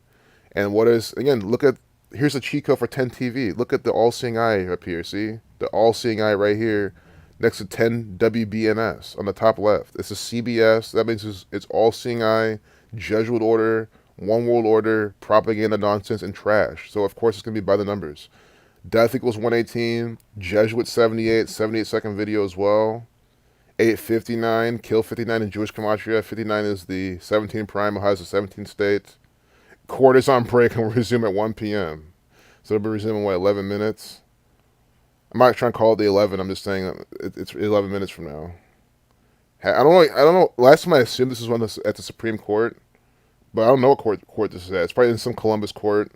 And what is, again, look at, here's the cheat code for 10TV. Look at the all-seeing eye up here, see? The all-seeing eye right here next to 10 WBNS on the top left. This is CBS. That means it's all-seeing eye, Jesuit order, one world order, propaganda nonsense, and trash. So, of course, it's going to be by the numbers. Death equals 118, Jesuit 78, 78-second video as well. 859, kill 59 in Jewish Gematria. 59 is the 17 prime, Ohio's the 17th state. Court is on break and we'll resume at 1 p.m. So it'll be resuming, what, 11 minutes? I'm not trying to call it the 11. I'm just saying it's 11 minutes from now. I don't know. Last time I assumed this was one at the Supreme Court, but I don't know what court this is at. It's probably in some Columbus court.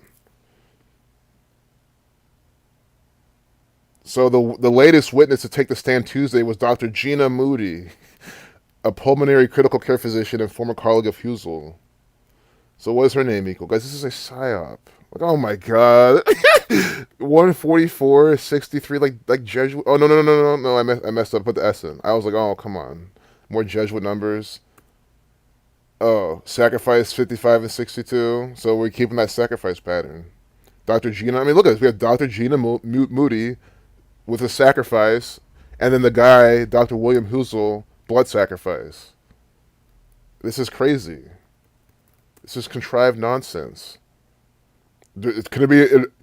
So the latest witness to take the stand Tuesday was Dr. Gina Moody, a pulmonary critical care physician and former colleague of Husel. So what is her name equal? Guys, this is a psyop. Like, oh my god. 144, 63, like Jesuit. Oh, no. I messed up. Put the S in. I was like, oh, come on. More Jesuit numbers. Oh, sacrifice 55 and 62. So we're keeping that sacrifice pattern. Dr. Gina, I mean, look at this. We have Dr. Gina Moody with a sacrifice, and then the guy, Dr. William Husel, blood sacrifice. This is crazy. This is contrived nonsense. Could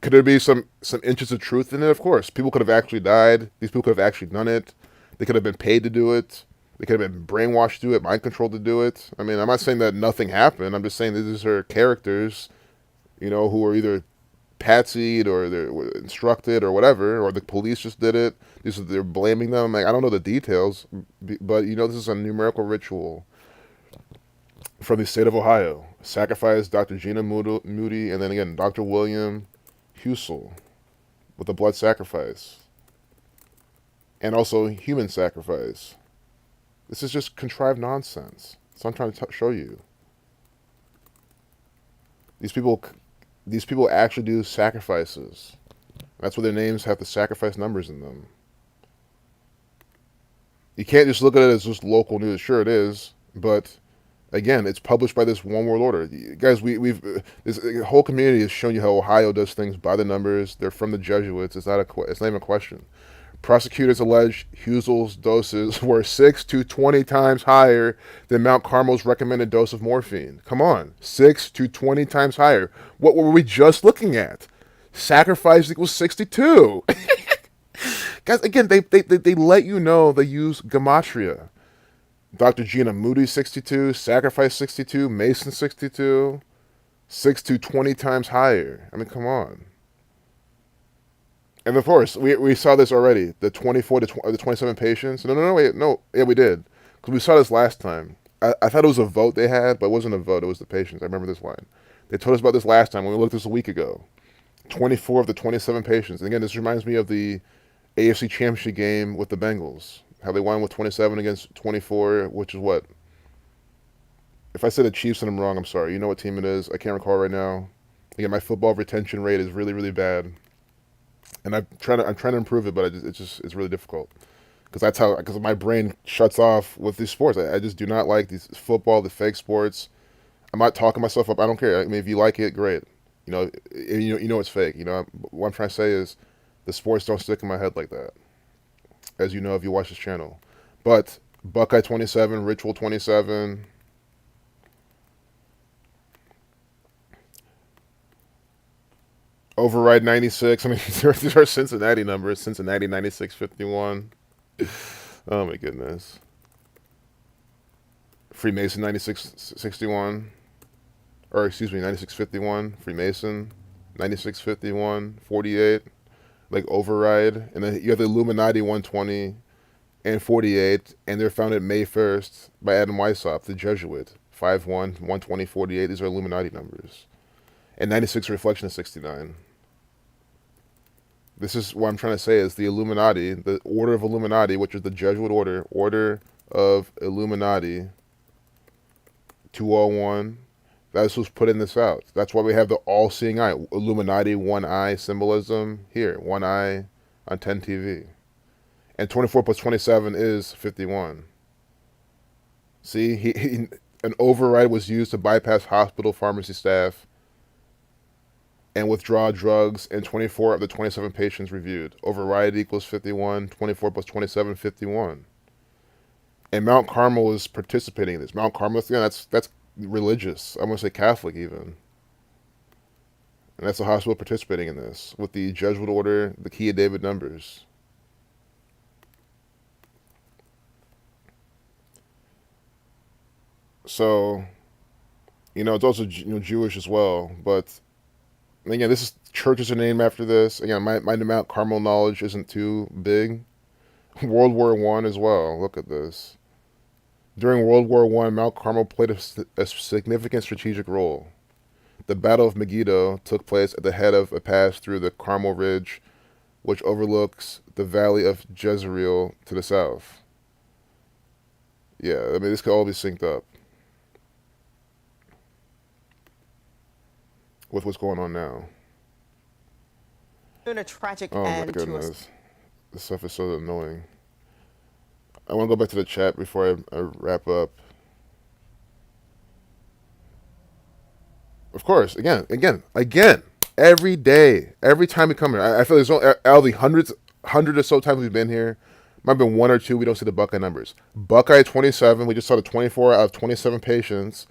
there be some inches of truth in it? Of course. People could have actually died. These people could have actually done it. They could have been paid to do it. They could have been brainwashed to do it, mind controlled to do it. I mean, I'm not saying that nothing happened. I'm just saying that these are characters, who are either patsied or they're instructed or whatever, or the police just did it. They're blaming them. Like, I don't know the details, but this is a numerical ritual from the state of Ohio. Sacrifice Dr. Gina Moody, and then again Dr. William Husel with a blood sacrifice, and also human sacrifice. This is just contrived nonsense. So I'm trying to show you. These people actually do sacrifices. That's why their names have the sacrifice numbers in them. You can't just look at it as just local news. Sure it is, but again, it's published by this one world order. Guys, this whole community has shown you how Ohio does things by the numbers. They're from the Jesuits. It's not even a question. Prosecutors allege Husel's doses were 6 to 20 times higher than Mount Carmel's recommended dose of morphine. Come on, 6 to 20 times higher. What were we just looking at? Sacrifice equals 62. Guys, again, they let you know they use gematria. Dr. Gina Moody 62, Sacrifice 62, Mason 62, 6 to 20 times higher. I mean, come on. And of course, we saw this already. The 24 to the 27 patients. No, yeah, we did. Because we saw this last time. I thought it was a vote they had, but it wasn't a vote. It was the patients. I remember this line. They told us about this last time when we looked at this a week ago. 24 of the 27 patients. And again, this reminds me of the AFC Championship game with the Bengals. How they won with 27 against 24, which is what? If I said the Chiefs and I'm wrong, I'm sorry. You know what team it is. I can't recall right now. Again, my football retention rate is really, really bad. And I'm trying to improve it, but it's really difficult. Because my brain shuts off with these sports. I just do not like these football, the fake sports. I'm not talking myself up. I don't care. I mean, if you like it, great. You know it's fake. What I'm trying to say is the sports don't stick in my head like that. As you know, if you watch this channel. But Buckeye 27, Ritual 27. Override 96. I mean, these are Cincinnati numbers. Cincinnati 9651. Oh my goodness. Freemason 9661. Or excuse me, 9651. Freemason 9651. 48. Like override. And then you have the Illuminati 120 and 48. And they're founded May 1st by Adam Weishaupt, the Jesuit. 51, 120, 48. These are Illuminati numbers. And 96 reflection of 69. This is what I'm trying to say is the Illuminati, the Order of Illuminati, which is the Jesuit Order of Illuminati 201. That's who's putting this out. That's why we have the all-seeing eye. Illuminati, one eye symbolism here. One eye on 10 TV. And 24 plus 27 is 51. See, an override was used to bypass hospital pharmacy staff and withdraw drugs in 24 of the 27 patients reviewed. Override equals 51. 24 plus 27, 51. And Mount Carmel is participating in this. Mount Carmel, again, that's religious. I'm going to say Catholic even. And that's the hospital participating in this with the Jesuit order, the Key of David numbers. So, it's also Jewish as well. But again, this is churches are named after this. Again, my Mount Carmel knowledge isn't too big. World War I as well. Look at this. During World War I, Mount Carmel played a significant strategic role. The Battle of Megiddo took place at the head of a pass through the Carmel Ridge, which overlooks the valley of Jezreel to the south. Yeah, I mean, this could all be synced up with what's going on now. In a tragic Oh my goodness. This stuff is so annoying. I want to go back to the chat before I wrap up. Of course, again, every day, every time we come here, I feel there's out of the hundred or so times we've been here, might have been one or two we don't see the Buckeye numbers. Buckeye 27, we just saw the 24 out of 27 patients,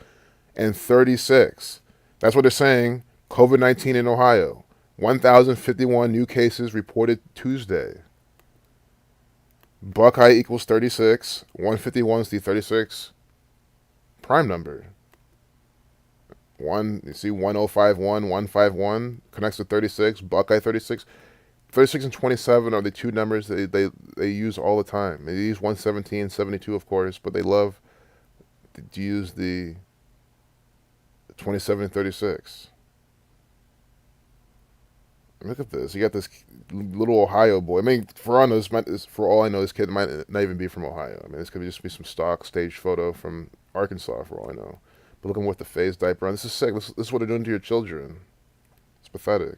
and 36. That's what they're saying. COVID-19 in Ohio. 1,051 new cases reported Tuesday. Buckeye equals 36. 151 is the 36 prime number. You see 1051, 151 connects to 36. Buckeye 36. 36 and 27 are the two numbers they use all the time. They use 117, 72, of course, but they love to use the 27 and 36. Look at this. You got this little Ohio boy. I mean, for all I know, this kid might not even be from Ohio. I mean, this could just be some stock stage photo from Arkansas, for all I know. But look at him with the phase diaper on. This is sick. This is what they're doing to your children. It's pathetic.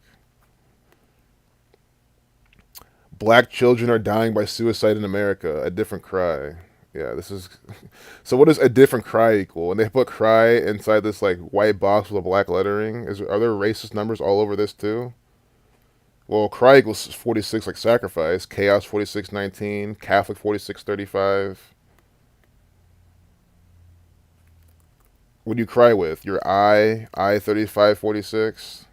Black children are dying by suicide in America. A different cry. Yeah, this is... So what does a different cry equal? And they put cry inside this like white box with a black lettering. Are there racist numbers all over this too? Well, cry equals 46 like sacrifice. Chaos 4619. Catholic 4635. What do you cry with? Your I 3546.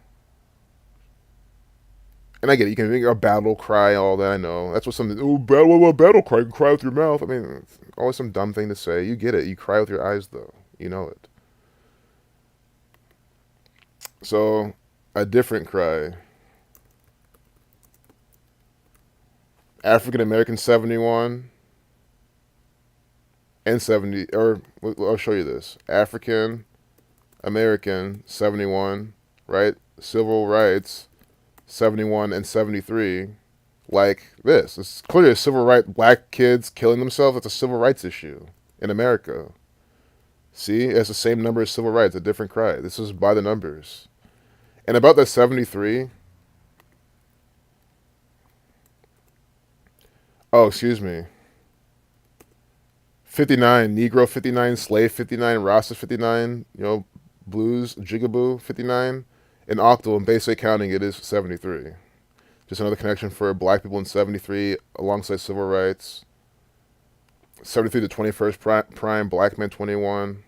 And I get it. You can make a battle cry, all that. I know that's what something. Oh, battle cry. You can cry with your mouth. I mean, it's always some dumb thing to say. You get it. You cry with your eyes, though. You know it. So, a different cry. African American 71 and 70, or I'll show you this. African American 71, right? Civil rights 71 and 73, like this. It's clearly a civil right. Black kids killing themselves. It's a civil rights issue in America. See, it's the same number as civil rights. A different cry. This is by the numbers. And about that 73. Oh, excuse me. 59, Negro 59, Slave 59, Rasta 59, Blues, Jigaboo 59. In octal and basic counting, it is 73. Just another connection for black people in 73 alongside civil rights. 73 to 21st prime, black men 21.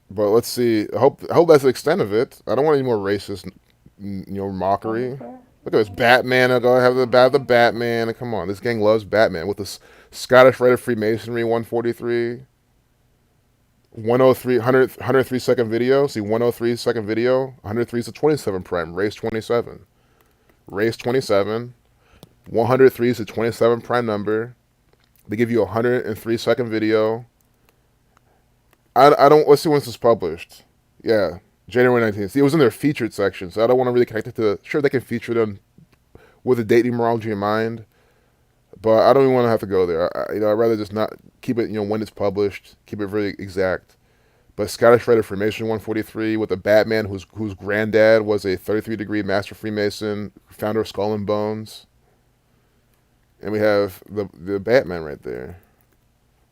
But let's see. I hope that's the extent of it. I don't want any more racist, mockery. Look at this Batman. I'll go have the Batman. Come on, this gang loves Batman with the Scottish Rite of Freemasonry 143. 103 second video. See 103 second video. 103 is a 27 prime. Race 27. Race 27. 103 is a 27 prime number. They give you a 103 second video. I don't. Let's see when this is published. Yeah. January 19th. See, it was in their featured section, so I don't want to really connect it to sure, they can feature them with a date numerology in mind, but I don't even want to have to go there. I'd rather just not keep it, when it's published, keep it really exact. But Scottish Rite of Freemason 143 with a Batman whose granddad was a 33-degree Master Freemason, founder of Skull and Bones. And we have the Batman right there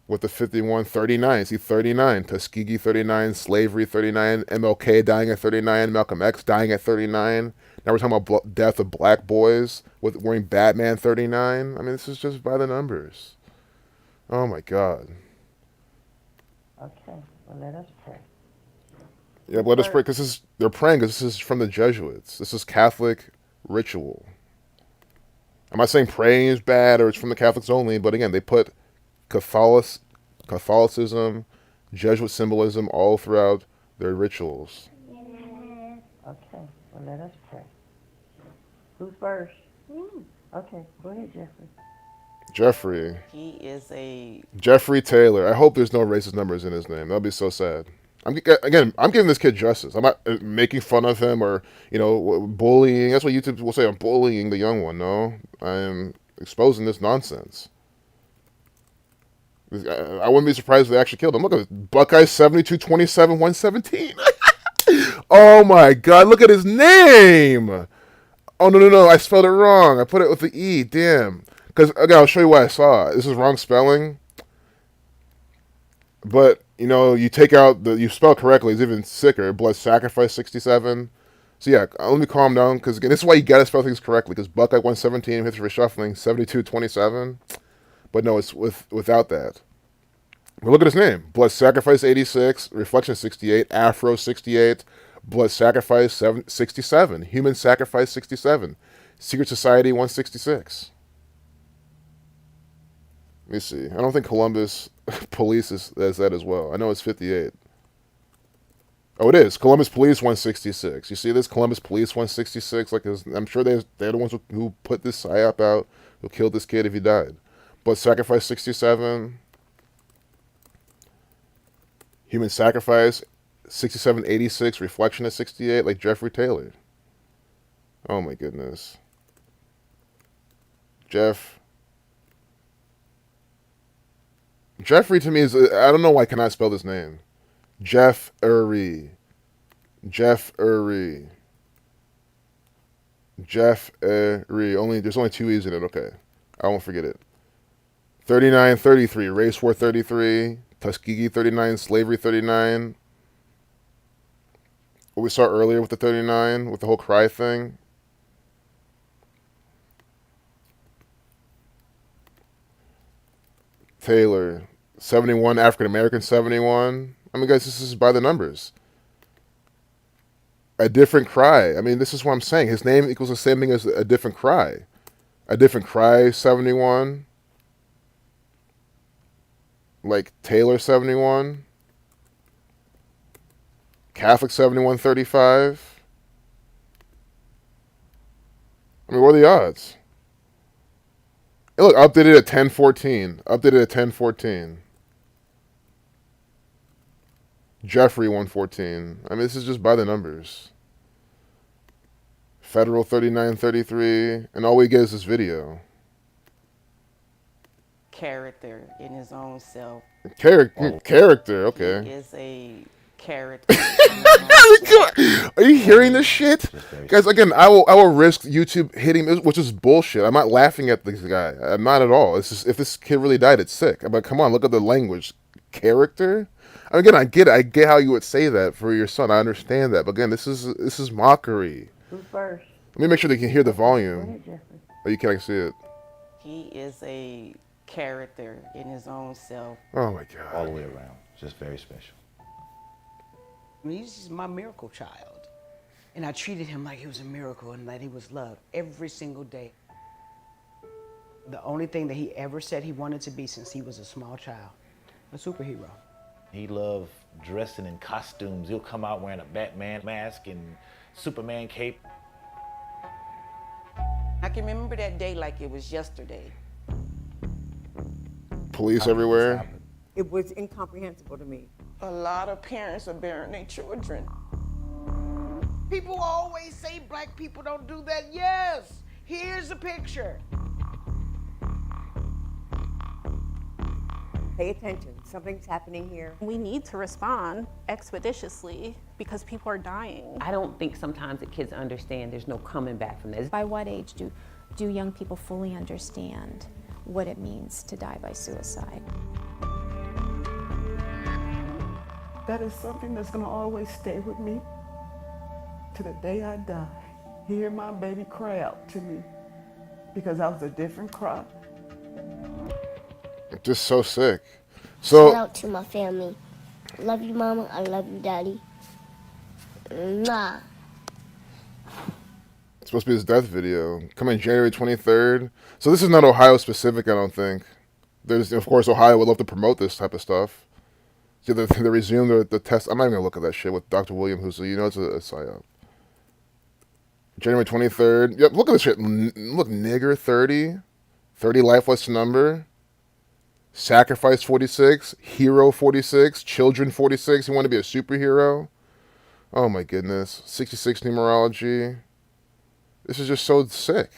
with the 5139. See, 39. Tuskegee 39, slavery 39, MLK dying at 39, Malcolm X dying at 39. Now we're talking about death of black boys with wearing Batman 39. I mean, this is just by the numbers. Oh my God. Okay, well, let us pray. Yeah, let us pray because they're praying because this is from the Jesuits. This is Catholic ritual. I'm not saying praying is bad or it's from the Catholics only, but again, they put Catholicism, Jesuit symbolism all throughout their rituals. Okay, well, let us pray. Who's first? Okay, go ahead, Jeffrey. Jeffrey. He is a Jeffrey Taylor. I hope there's no racist numbers in his name. That'd be so sad. I'm giving this kid justice. I'm not making fun of him or, bullying. That's what YouTube will say. I'm bullying the young one. No, I am exposing this nonsense. I wouldn't be surprised if they actually killed him. Look at this. Buckeye 72, 27, 117. Oh my God, look at his name. Oh, no. I spelled it wrong. I put it with the E. Damn. Because, again, I'll show you what I saw. This is wrong spelling. But, you take out you spell correctly. It's even sicker. Blood sacrifice 67. So, yeah, let me calm down. Because, again, this is why you got to spell things correctly. Because Buckeye 117, hits for shuffling, 72, 27. But no, it's without that. But look at his name. Blood Sacrifice 86, Reflection 68, Afro 68, Blood Sacrifice 67, Human Sacrifice 67, Secret Society 166. Let me see. I don't think Columbus Police is that as well. I know it's 58. Oh, it is. Columbus Police 166. You see this? Columbus Police 166. I'm sure they're the ones who put this psyop out, who killed this kid if he died. Blood Sacrifice 67. Human Sacrifice 6786. Reflection at 68. Like Jeffrey Taylor. Oh my goodness. Jeffrey to me is, I don't know why I cannot spell this name. Jeffrey. There's only two E's in it. Okay. I won't forget it. 3933, Race War 33, Tuskegee 39, Slavery 39. What we saw earlier with the 39, with the whole cry thing. Taylor, 71, African American 71. I mean, guys, this is by the numbers. A different cry. I mean, this is what I'm saying. His name equals the same thing as a different cry. A different cry 71. Like Taylor 71. Catholic 7135. I mean, what are the odds? Hey, look, updated at 1014. Jeffrey 114. I mean, this is just by the numbers. Federal 3933. And all we get is this video. character in his own self. Character, okay. He is a character. in his own self. Are you hearing this shit? Guys, again, I will risk YouTube hitting, which is bullshit. I'm not laughing at this guy. I'm not at all. It's just, if this kid really died, it's sick. But come on, look at the language. Character? Again, I get how you would say that for your son. I understand that. But again, this is mockery. Who's first? Let me make sure they can hear the Go volume. ahead, Jeffrey. Oh, you can't see it. He is a character in his own self. Oh my all God. the way around. Just very special. He's just my miracle child. And I treated him like he was a miracle and that he was loved every single day. The only thing that he ever said he wanted to be since he was a small child, a superhero. He loved dressing in costumes. He'll come out wearing a Batman mask and Superman cape. I can remember that day like it was yesterday. Police everywhere. It was incomprehensible to me. A lot of parents are burying their children. People always say black people don't do that. Yes, here's a picture. Pay attention. Something's happening here. We need to respond expeditiously because people are dying. I don't think sometimes the kids understand there's no coming back from this. By what age do do young people fully understand what it means to die by suicide? That is something that's going to always stay with me to the day I die. Hear my baby cry out to me because I was a different cry. Just so sick. Shout out to my family. I love you, Mama. I love you, Daddy. Mwah. It's supposed to be his death video. Coming January 23rd. So this is not Ohio specific, I don't think. There's, of course, Ohio would love to promote this type of stuff. So they resumed the test. I'm not even going to look at that shit with Dr. William, who's, you know, it's a psyop. January 23rd. Yep, look at this shit. Look, nigger 30. 30 lifeless number. Sacrifice 46. Hero 46. Children 46. You want to be a superhero? Oh my goodness. 66 numerology. This is just so sick.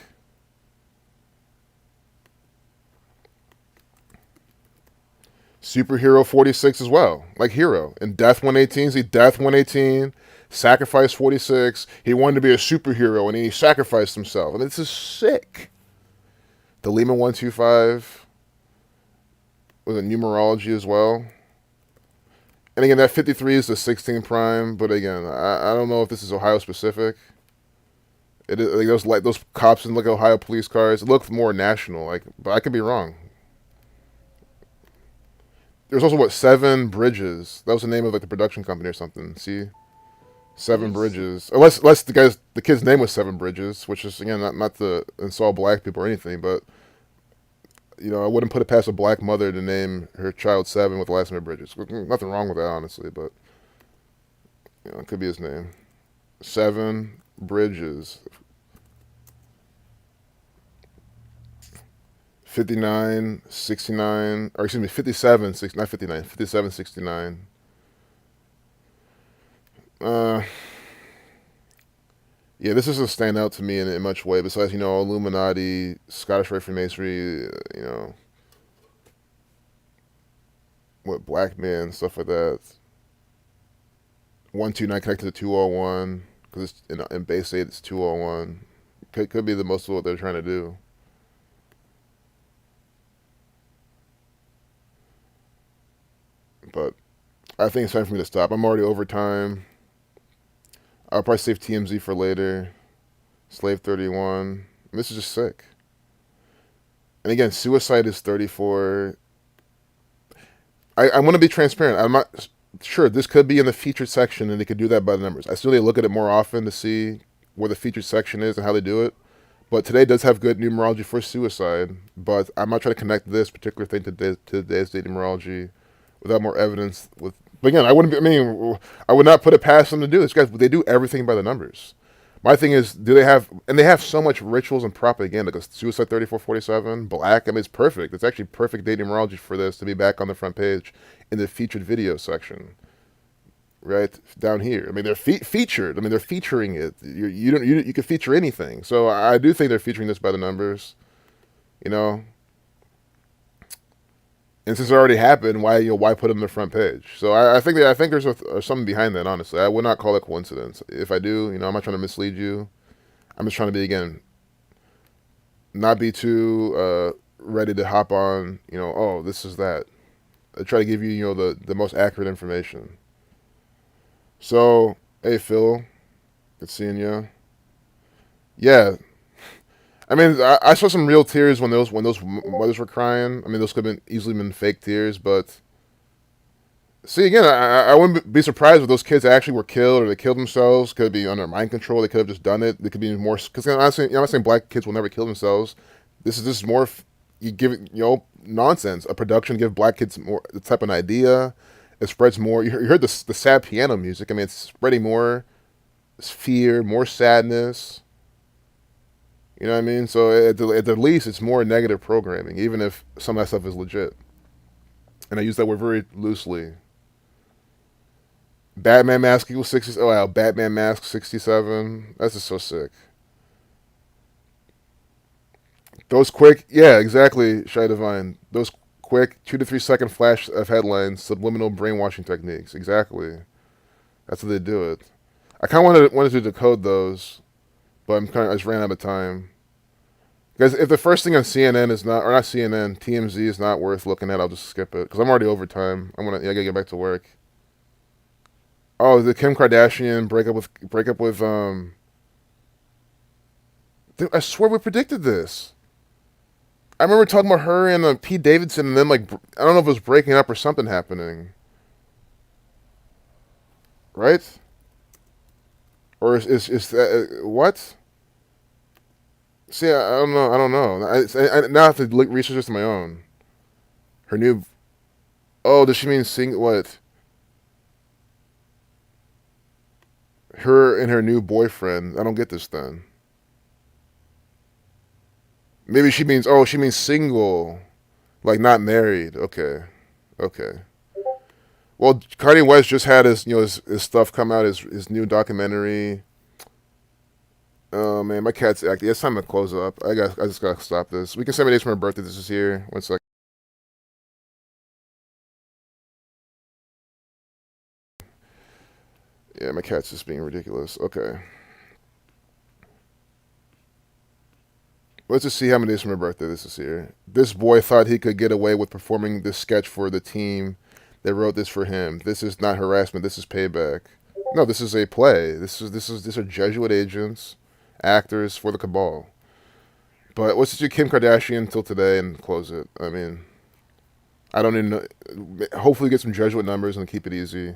Superhero 46 as well. Like Hero. And Death 118. See, Death 118. Sacrifice 46. He wanted to be a superhero and he sacrificed himself. And this is sick. The Lima 125 was a numerology as well. And again, that 53 is the 16 prime. But again, I don't know if this is Ohio specific. It is like those cops in like Ohio police cars. It looked more national, like, but I could be wrong. There's also 7 Bridges. That was the name of like the production company or something. See, 7 Bridges. Unless the kid's name was 7 Bridges, which is again not to insult black people or anything, but you know I wouldn't put it past a black mother to name her child 7 with the last name of Bridges. Nothing wrong with that, honestly, but you know it could be his name. 7 Bridges. 59, 69, or excuse me, 57, not 59, 57, 69. Yeah, this doesn't stand out to me in much way, besides, you know, Illuminati, Scottish Rite Freemasonry, you know, what, black man, stuff like that. 129 connected to 201, because it's in base 8, it's 201. Could be the most of what they're trying to do. But I think it's time for me to stop. I'm already over time. I'll probably save TMZ for later. Slave 31. This is just sick. And again, suicide is 34. I want to be transparent. I'm not sure. This could be in the featured section, and they could do that by the numbers. I still need to look at it more often to see where the featured section is and how they do it. But today does have good numerology for suicide. But I'm not trying to connect this particular thing to today's day numerology without more evidence. But again, I would not put it past them to do this. Guys, they do everything by the numbers. My thing is, they have so much rituals and propaganda, like Suicide 3447, Black, I mean, it's perfect. It's actually perfect day numerology for this to be back on the front page in the featured video section. Right down here. I mean, they're featured. I mean, they're featuring it. You can feature anything. So I do think they're featuring this by the numbers, you know. And since it already happened, why put them on the front page? So I think there's something behind that. Honestly, I would not call it coincidence. If I do, I'm not trying to mislead you. I'm just trying to be, again, not be too ready to hop on. Oh, this is that. I try to give you the most accurate information. So hey Phil, good seeing you. Yeah. I mean, I saw some real tears when those mothers were crying. I mean, those could have easily been fake tears, but see, again, I wouldn't be surprised if those kids actually were killed or they killed themselves. Could be under mind control. They could have just done it. They could be more, because I'm not saying black kids will never kill themselves. This is more you give it nonsense. A production give black kids more the type of idea. It spreads more. You heard the sad piano music. I mean, it's spreading more fear, more sadness. You know what I mean? So at the least, it's more negative programming, even if some of that stuff is legit. And I use that word very loosely. Batman mask equals 60. Oh, wow. Batman mask 67. That's just so sick. Those quick, yeah, exactly, Shy Divine. Those quick 2 to 3 second flash of headlines, subliminal brainwashing techniques. Exactly. That's how they do it. I kind of wanted to decode those. But I just ran out of time. Guys, if the first thing on CNN is not, or not CNN, TMZ is not worth looking at, I'll just skip it because I'm already over time. I gotta get back to work. Oh, the Kim Kardashian break up with. Dude, I swear we predicted this. I remember talking about her and Pete Davidson, and then like I don't know if it was breaking up or something happening. Right? Or is that what? See, I don't know. I don't know. I now have to look research this on my own. Her new. Oh, does she mean sing what? Her and her new boyfriend. I don't get this then. Maybe she means she means single, like not married. Okay, okay. Well, Kanye West just had his stuff come out, his new documentary. Oh man, my cat's acting. It's time to close up. I just gotta stop this. We can 7 days from her birthday. This is here. 1 second. Yeah, my cat's just being ridiculous. Okay. Let's just see how many days from her birthday this is here. This boy thought he could get away with performing this sketch for the team that wrote this for him. This is not harassment. This is payback. No, this is a play. These are Jesuit agents, actors for the cabal. But let's just do Kim Kardashian until today and close it. I mean, I don't even know. Hopefully get some Jesuit numbers and keep it easy.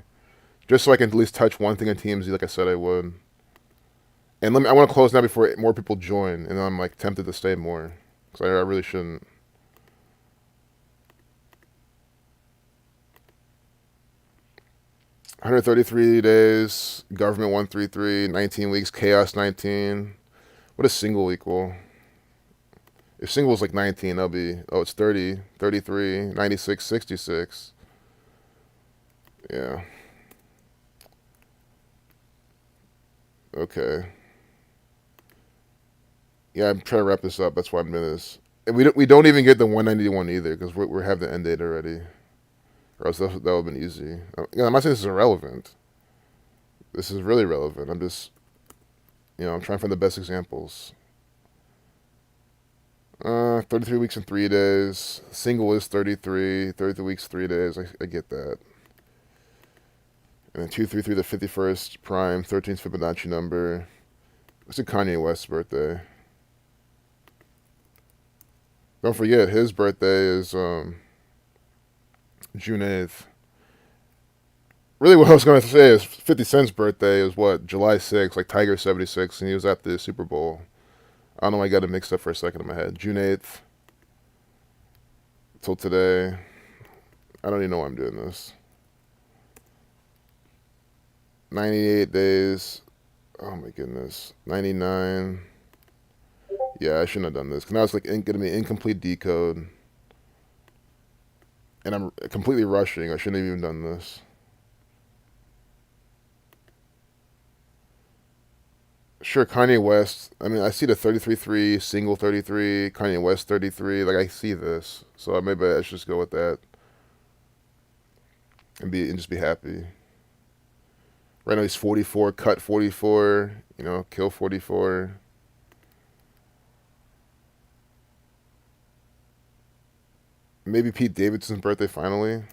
Just so I can at least touch one thing on TMZ like I said I would. And I want to close now before more people join, and I'm like tempted to stay more because I really shouldn't. $133 days, government 133, 19 weeks, chaos 19. What does single equal? If single is like 19, that'll be, it's 30, 33, 96, 66. Yeah. Okay. Yeah, I'm trying to wrap this up. That's why I'm doing this. And we don't even get the 191 either because we have the end date already. Or else that would have been easy. I'm not saying this is irrelevant. This is really relevant. I'm just, I'm trying to find the best examples. 33 weeks and 3 days. Single is 33. 33 weeks, 3 days. I get that. And then 233, the 51st prime, 13th Fibonacci number. It's a Kanye West's birthday. Don't forget, his birthday is June 8th. Really, what I was going to say is 50 Cent's birthday is what? July 6th, like Tiger 76, and he was at the Super Bowl. I don't know, I got it mixed up for a second in my head. June 8th till today. I don't even know why I'm doing this. 98 days. Oh my goodness. 99. Yeah, I shouldn't have done this. Because now it's like going to be incomplete decode. And I'm completely rushing. I shouldn't have even done this. Sure, Kanye West. I mean, I see the 33.3, single 33, Kanye West 33. Like, I see this. So maybe I should just go with that. And just be happy. Right now he's 44, cut 44, kill 44. Maybe Pete Davidson's birthday finally.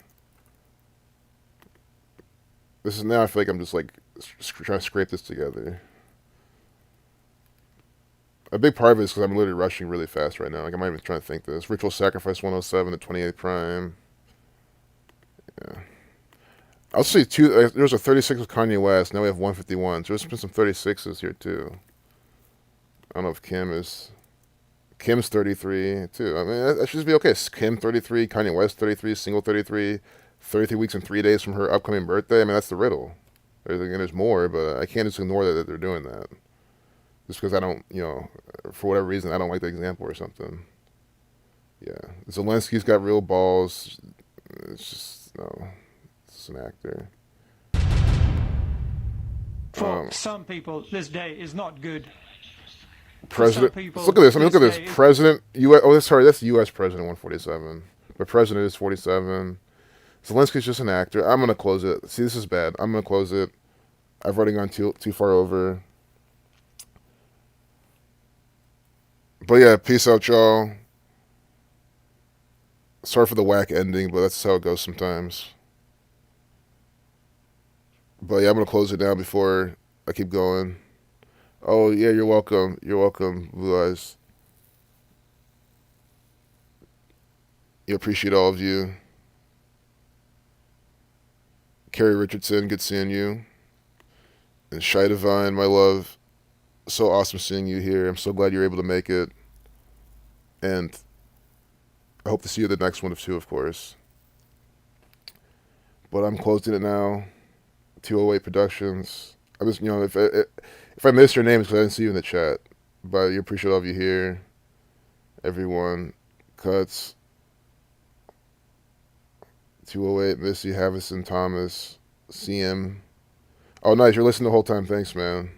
This is now I feel like I'm just like trying to scrape this together. A big part of it is because I'm literally rushing really fast right now. Like I'm not even trying to think this. Ritual Sacrifice 107, the 28th prime. Yeah. I'll say there was a 36 with Kanye West. Now we have 151. So there's been some 36s here too. I don't know if Kim's 33 too. I mean, that should just be okay. Kim 33, Kanye West 33, single 33, 33 weeks and 3 days from her upcoming birthday. I mean, that's the riddle. There's more, but I can't just ignore that they're doing that. Just because I don't, for whatever reason, I don't like the example or something. Yeah. Zelensky's got real balls. It's just, no. It's an actor. For some people, this day is not good. President. Look at this. Look at this. President. U.S. Oh, sorry. That's the U.S. president. 147. But president is 47. Zelensky's just an actor. I'm gonna close it. See, this is bad. I'm gonna close it. I've already gone too far over. But yeah, peace out, y'all. Sorry for the whack ending, but that's how it goes sometimes. But yeah, I'm gonna close it now before I keep going. Oh yeah, you're welcome. You're welcome, Blue Eyes. You appreciate all of you. Carrie Richardson, good seeing you. And Shy Divine, my love, so awesome seeing you here. I'm so glad you're able to make it. And I hope to see you at the next one of two, of course. But I'm closing it now. 208 Productions. I just, if I missed your names because I didn't see you in the chat, but you appreciate all of you here. Everyone, Cuts, 208, Missy, Havison, Thomas, CM. Oh, nice. You're listening the whole time. Thanks, man.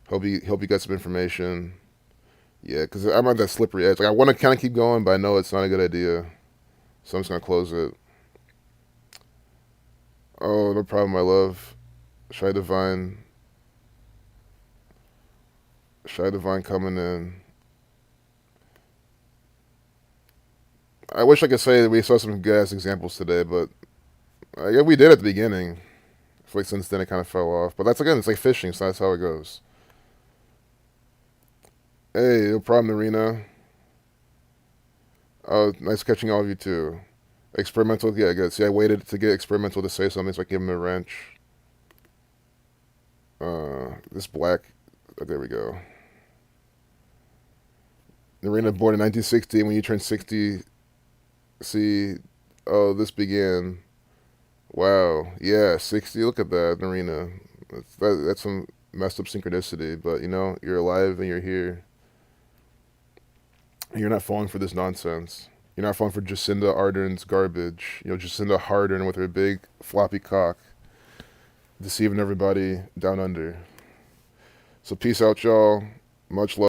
Hope you got some information. Yeah, because I'm on that slippery edge. Like, I want to kind of keep going, but I know it's not a good idea. So I'm just going to close it. Oh, no problem, my love. Shy Divine coming in. I wish I could say that we saw some good ass examples today, but yeah, we did at the beginning. I feel like since then it kind of fell off. But that's, again, it's like fishing, so that's how it goes. Hey, no problem, Narina. Oh, nice catching all of you too. Experimental, yeah, good. See, I waited to get Experimental to say something, so I gave him a wrench. This black, oh, there we go. Narina, born in 1960, when you turned 60, see, oh, this began. Wow, yeah, 60, look at that, Narina. That's some messed up synchronicity, but, you're alive and you're here. And you're not falling for this nonsense. You're not falling for Jacinda Ardern's garbage. Jacinda Ardern with her big floppy cock, deceiving everybody down under. So peace out, y'all. Much love.